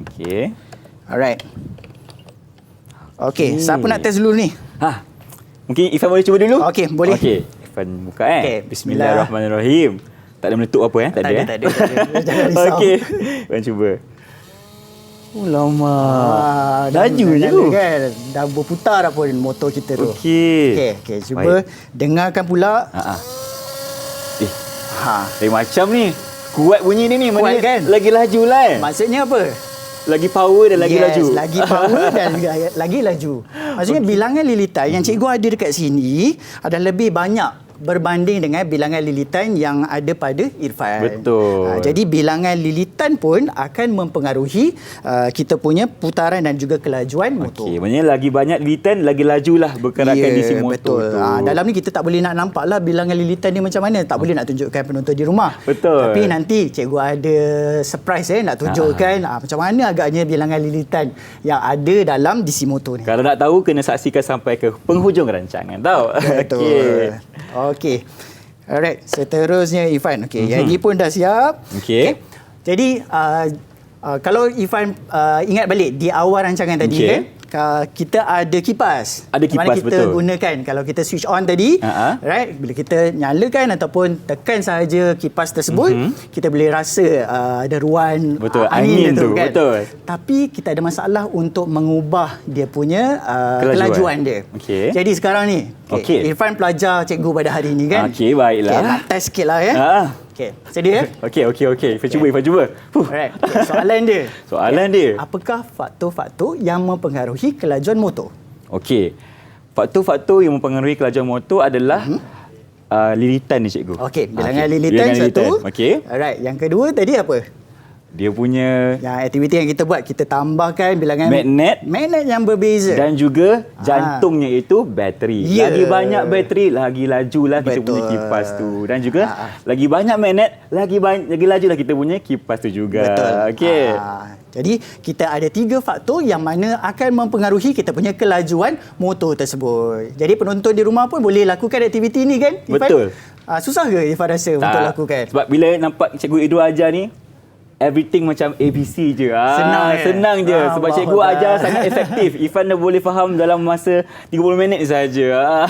Speaker 1: Okey.
Speaker 2: Alright. Okey, siapa nak test dulu ni?
Speaker 1: Mungkin Ifan boleh cuba dulu?
Speaker 2: Okey, boleh.
Speaker 1: Okey, Ifan buka
Speaker 2: Okey,
Speaker 1: Bismillahirrahmanirrahim. Tak ada meletup apa
Speaker 2: Tak ada. Jangan risau.
Speaker 1: Okey. Ifan cuba. Oh lama. Laju je tu.
Speaker 2: Kan? Dah berputar dah pun motor kita tu.
Speaker 1: Okey.
Speaker 2: Okey, cuba dengarkan pula.
Speaker 1: Macam ni. Kuat bunyi ni.
Speaker 2: Kuat
Speaker 1: Maknanya
Speaker 2: kan?
Speaker 1: Lagi laju lah.
Speaker 2: Maksudnya apa?
Speaker 1: Lagi power dan lagi laju.
Speaker 2: Lagi power dan lagi laju. Maksudnya bilangan lilitan yang cikgu ada dekat sini ada lebih banyak berbanding dengan bilangan lilitan yang ada pada Irfan.
Speaker 1: Betul.
Speaker 2: Jadi bilangan lilitan pun akan mempengaruhi kita punya putaran dan juga kelajuan motor.
Speaker 1: Okey, maknanya lagi banyak lilitan, lagi lajulah bergerakan di si motor
Speaker 2: betul.
Speaker 1: tu.
Speaker 2: Dalam ni kita tak boleh nak nampak lah bilangan lilitan ni macam mana. Tak boleh nak tunjukkan penonton di rumah.
Speaker 1: Betul.
Speaker 2: Tapi nanti cikgu ada surprise nak tunjukkan macam mana agaknya bilangan lilitan yang ada dalam DC motor ni.
Speaker 1: Kalau nak tahu, kena saksikan sampai ke penghujung rancangan tau.
Speaker 2: Betul. Okey. Alright, seterusnya Irfan. Okey, yang ini pun dah siap.
Speaker 1: Okey.
Speaker 2: Jadi kalau Irfan ingat balik di awal rancangan tadi
Speaker 1: Okey.
Speaker 2: kan, kita ada kipas.
Speaker 1: Ada kipas,
Speaker 2: Mana kita
Speaker 1: betul.
Speaker 2: gunakan kalau kita switch on tadi, right? Bila kita nyalakan ataupun tekan sahaja kipas tersebut, kita boleh rasa ada ruan
Speaker 1: Betul,
Speaker 2: angin
Speaker 1: angin
Speaker 2: tu
Speaker 1: tu,
Speaker 2: kan.
Speaker 1: betul.
Speaker 2: Tapi kita ada masalah untuk mengubah dia punya kelajuan dia.
Speaker 1: Okey.
Speaker 2: Jadi sekarang ni,
Speaker 1: Okey.
Speaker 2: Irfan pelajar cikgu pada hari ini kan.
Speaker 1: Okey, baiklah.
Speaker 2: Okey, nak test sikit lah ya. Okey, sedia?
Speaker 1: Okey. Ifan cuba.
Speaker 2: Alright. Okay, soalan dia.
Speaker 1: Soalan dia.
Speaker 2: Apakah faktor-faktor yang mempengaruhi kelajuan motor?
Speaker 1: Okey. Faktor-faktor yang mempengaruhi kelajuan motor adalah lilitan ni, cikgu.
Speaker 2: Okey, bilangan lilitan satu.
Speaker 1: Okey.
Speaker 2: Alright, yang kedua tadi apa?
Speaker 1: Dia punya
Speaker 2: Yang aktiviti yang kita buat, kita tambahkan bilangan magnet yang berbeza.
Speaker 1: dan juga jantungnya itu bateri.
Speaker 2: Ya.
Speaker 1: Lagi banyak bateri, lagi lajulah kita
Speaker 2: Betul.
Speaker 1: punya kipas tu. Dan juga lagi banyak magnet, lagi lajulah kita punya kipas tu juga.
Speaker 2: Betul.
Speaker 1: Okey.
Speaker 2: Jadi kita ada 3 faktor yang mana akan mempengaruhi kita punya kelajuan motor tersebut. Jadi penonton di rumah pun boleh lakukan aktiviti ni kan, Irfan?
Speaker 1: Betul.
Speaker 2: Susah ke Irfan rasa untuk lakukan?
Speaker 1: Sebab bila nampak Cikgu Idul ajar ni, everything macam ABC je.
Speaker 2: Senang je.
Speaker 1: je. Sebab cikgu ajar sangat efektif. Ifan dah boleh faham dalam masa 30 minit saja.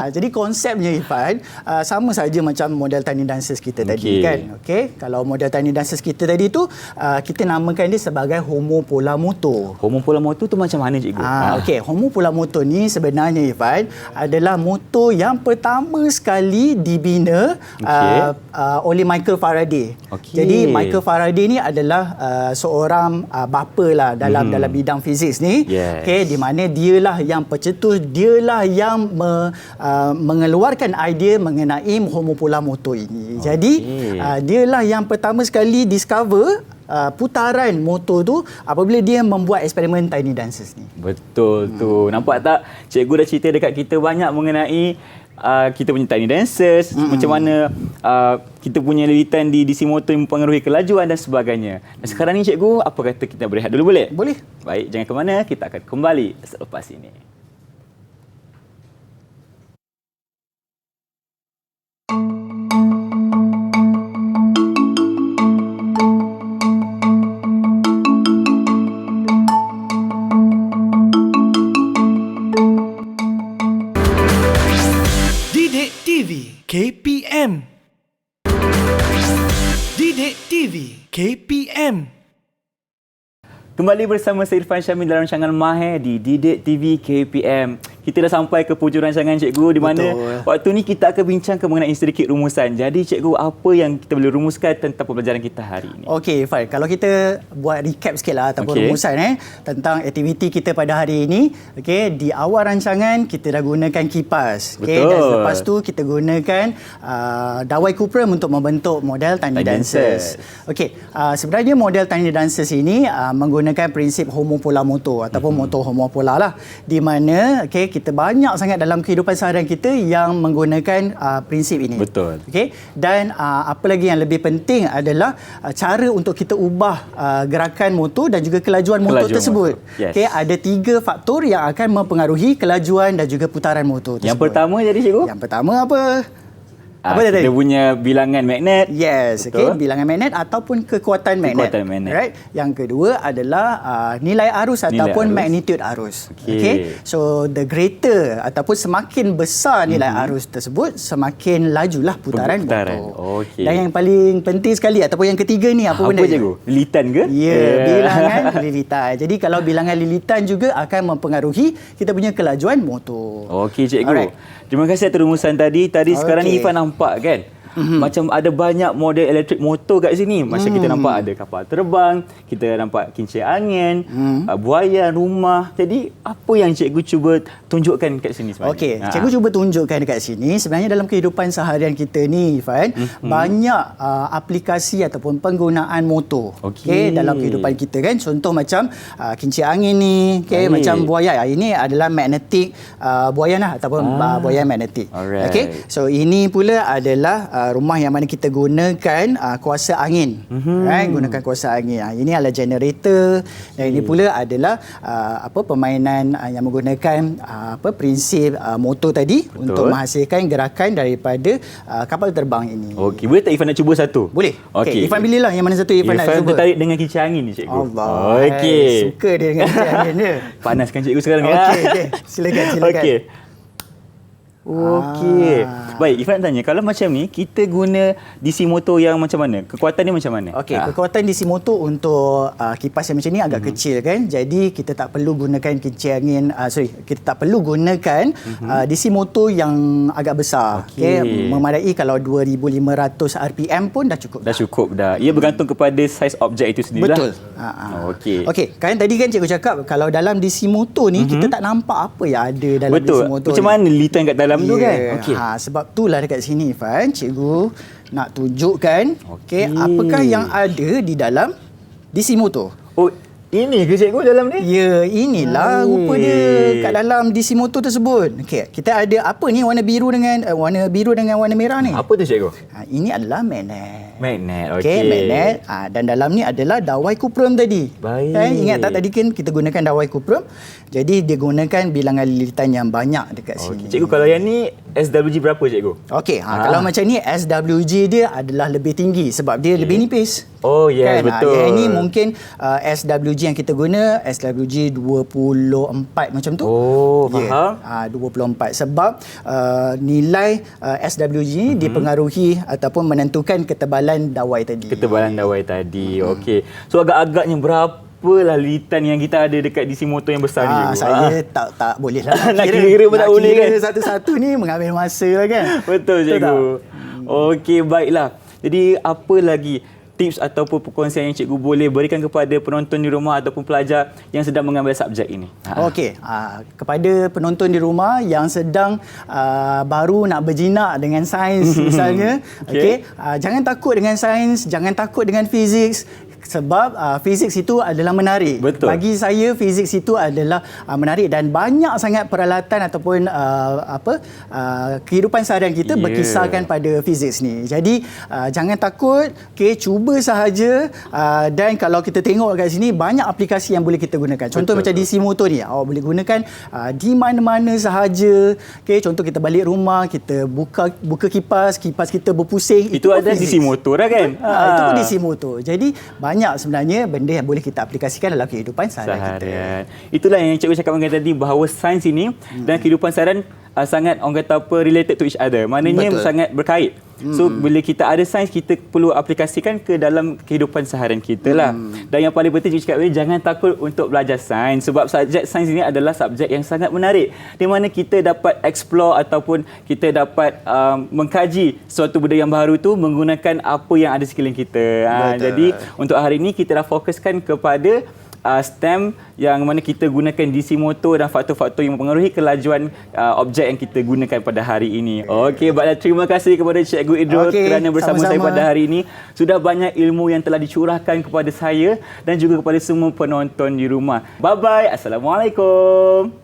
Speaker 2: Jadi konsepnya Ifan sama saja macam model tiny dancers kita tadi kan. Okey, kalau model tiny dancers kita tadi tu kita namakan dia sebagai Homo Polar Motor.
Speaker 1: Homo Polar Motor tu macam mana cikgu?
Speaker 2: Okey, Homo Polar Motor ni sebenarnya Ifan adalah motor yang pertama sekali dibina oleh Michael Faraday. Jadi Michael Faraday ni adalah seorang bapa lah dalam bidang fizik ni. Okey, di mana dialah yang pencetus, dialah yang mengeluarkan idea mengenai Homo Polar Motor ini. Jadi dialah yang pertama sekali discover putaran motor tu apabila dia membuat eksperimen tiny dancers ni.
Speaker 1: Betul tu. Nampak tak? Cikgu dah cerita dekat kita banyak mengenai kita punya tiny dancers, macam mana kita punya lilitan di DC motor yang mempengaruhi kelajuan dan sebagainya. Dan sekarang ni cikgu, apa kata kita berehat dulu boleh?
Speaker 2: Boleh.
Speaker 1: Baik, jangan ke mana, kita akan kembali selepas ini.
Speaker 3: Didik TV KPM. Didik TV KPM.
Speaker 1: Kembali bersama saya Irfan Syamil dalam rancangan Mahir di Didik TV KPM. Kita dah sampai ke hujung rancangan cikgu di mana waktu ni kita akan bincangkan mengenai sedikit rumusan. Jadi cikgu, apa yang kita boleh rumuskan tentang pembelajaran kita hari ini?
Speaker 2: Okey Irfan, kalau kita buat recap sikitlah ataupun rumusan tentang aktiviti kita pada hari ini. Okey, di awal rancangan kita dah gunakan kipas. Okey, dan selepas tu kita gunakan dawai kupra untuk membentuk model tiny dancers. Okey, sebenarnya model tiny dancers ini menggunakan prinsip Homo Polar Motor ataupun motor Homo Polar lah, di mana kita banyak sangat dalam kehidupan seharian kita yang menggunakan prinsip ini.
Speaker 1: Betul.
Speaker 2: Okey, dan apa lagi yang lebih penting adalah cara untuk kita ubah gerakan motor dan juga kelajuan motor tersebut. Okey, ada 3 faktor yang akan mempengaruhi kelajuan dan juga putaran motor tersebut.
Speaker 1: Yang pertama jadi cikgu?
Speaker 2: Yang pertama apa? Apa
Speaker 1: dia punya bilangan magnet.
Speaker 2: Yes, okey, bilangan magnet ataupun kekuatan magnet. Right. Yang kedua adalah nilai arus ataupun magnitude arus. Okey. So the greater ataupun semakin besar nilai arus tersebut, semakin lajulah putaran motor.
Speaker 1: Okey.
Speaker 2: Dan yang paling penting sekali ataupun yang ketiga ni apa benda?
Speaker 1: Cikgu? Lilitan ke?
Speaker 2: Ya, bilangan lilitan. Jadi kalau bilangan lilitan juga akan mempengaruhi kita punya kelajuan motor.
Speaker 1: Okey cikgu. Alright. Terima kasih atas rumusan tadi. Sekarang ni Ifan nampak kan? Macam ada banyak model elektrik motor kat sini. Macam kita nampak ada kapal terbang, kita nampak kincir angin, buaian, rumah. Jadi apa yang cikgu cuba tunjukkan kat sini sebenarnya?
Speaker 2: Okey, cikgu cuba tunjukkan dekat sini sebenarnya dalam kehidupan seharian kita ni Ifan, banyak aplikasi ataupun penggunaan motor. Okey, dalam kehidupan kita kan. Contoh macam kincir angin ni, macam buaian. Ini adalah magnetic buaian lah ataupun buaian magnetik. Okey, so ini pula adalah rumah yang mana kita gunakan kuasa angin. Gunakan kuasa angin. Ini adalah generator dan ini pula adalah permainan yang menggunakan prinsip motor tadi. Betul. Untuk menghasilkan gerakan daripada kapal terbang ini.
Speaker 1: Okey, boleh tak Ifan nak cuba satu?
Speaker 2: Boleh. Okey, Ifan pilihlah yang mana satu Ifan nak cuba.
Speaker 1: Ifan tertarik dengan kincir angin ni cikgu.
Speaker 2: Allah.
Speaker 1: Okey.
Speaker 2: Suka dia dengan kincir angin dia.
Speaker 1: Panaskan cikgu sekarang.
Speaker 2: Okey. Silakan.
Speaker 1: Okey. Okey. Baik, Ifan nak tanya, kalau macam ni kita guna DC motor yang macam mana? Kekuatan dia macam mana?
Speaker 2: Okey, kekuatan DC motor untuk kipas yang macam ni agak kecil kan. Jadi kita tak perlu gunakan kincir angin, kita tak perlu gunakan DC motor yang agak besar. Okey, memadai kalau 2500 RPM pun dah cukup.
Speaker 1: Dah cukup dah. Ia bergantung kepada saiz objek itu sendirilah.
Speaker 2: Betul. Okey, kan tadi kan cikgu cakap kalau dalam DC motor ni kita tak nampak apa yang ada dalam DC motor.
Speaker 1: Macam mana lilitan kat dalam tu kan?
Speaker 2: Okey. Sebab itulah dekat sini Ifan, cikgu nak tunjukkan apakah yang ada di dalam DC motor.
Speaker 1: Oh, Ini ke cikgu dalam ni?
Speaker 2: Ya, inilah rupa dia kat dalam DC motor tersebut. Okey, kita ada apa ni warna biru dengan warna merah ni?
Speaker 1: Apa tu cikgu?
Speaker 2: Ini adalah magnet.
Speaker 1: Magnet,
Speaker 2: Okey, magnet. Dan dalam ni adalah dawai kuprum tadi.
Speaker 1: Baik.
Speaker 2: Ingat tak tadi kan kita gunakan dawai kuprum. Jadi dia gunakan bilangan lilitan yang banyak dekat sini.
Speaker 1: Cikgu, kalau yang ni SWG berapa cikgu?
Speaker 2: Okey, kalau macam ni SWG dia adalah lebih tinggi sebab dia lebih nipis.
Speaker 1: Oh, yes, betul.
Speaker 2: Yang ini mungkin SWG yang kita guna SWG 24 macam tu.
Speaker 1: Oh, faham.
Speaker 2: 24 sebab nilai SWG ni dipengaruhi ataupun menentukan ketebalan dawai tadi.
Speaker 1: Ketebalan dawai tadi. Okey. So agak-agaknya berapalah lilitan yang kita ada dekat DC motor yang besar ni cikgu?
Speaker 2: Saya tak boleh lah.
Speaker 1: Nak kira pun tak boleh kan?
Speaker 2: Satu-satu ni mengambil masa lah kan.
Speaker 1: Betul cikgu. Okey, baiklah. Jadi apa lagi tips ataupun perkongsian yang cikgu boleh berikan kepada penonton di rumah ataupun pelajar yang sedang mengambil subjek ini?
Speaker 2: Okey, kepada penonton di rumah yang sedang baru nak berjinak dengan sains misalnya, okey, jangan takut dengan sains, jangan takut dengan fizik. Sebab fizik itu adalah menarik.
Speaker 1: Betul.
Speaker 2: Bagi saya fizik itu adalah menarik dan banyak sangat peralatan ataupun kehidupan seharian kita berkisarkan pada fizik ni. Jadi jangan takut, okey, cuba sahaja dan kalau kita tengok kat sini banyak aplikasi yang boleh kita gunakan. Contoh macam DC motor ni, awak boleh gunakan di mana-mana sahaja. Okey, contoh kita balik rumah, kita buka kipas kita berpusing.
Speaker 1: Itu ada DC motor lah kan?
Speaker 2: Itu pun DC motor. Jadi banyak sebenarnya benda yang boleh kita aplikasikan dalam kehidupan seharian kita.
Speaker 1: Itulah yang cikgu cakap dengan tadi, bahawa sains ini dan kehidupan seharian sangat orang kata apa related to each other. Maknanya sangat berkait. So bila kita ada sains, kita perlu aplikasikan ke dalam kehidupan seharian kita lah. Dan yang paling penting cikgu cakap ni, jangan takut untuk belajar sains sebab subjek sains ini adalah subjek yang sangat menarik di mana kita dapat explore ataupun kita dapat mengkaji suatu benda yang baru tu menggunakan apa yang ada sekeliling kita. Jadi untuk hari ini kita dah fokuskan kepada STEM yang mana kita gunakan DC motor dan faktor-faktor yang mempengaruhi kelajuan objek yang kita gunakan pada hari ini. Okey, baiklah, terima kasih kepada Cikgu Idrul kerana bersama saya pada hari ini. Sudah banyak ilmu yang telah dicurahkan kepada saya dan juga kepada semua penonton di rumah. Bye-bye. Assalamualaikum.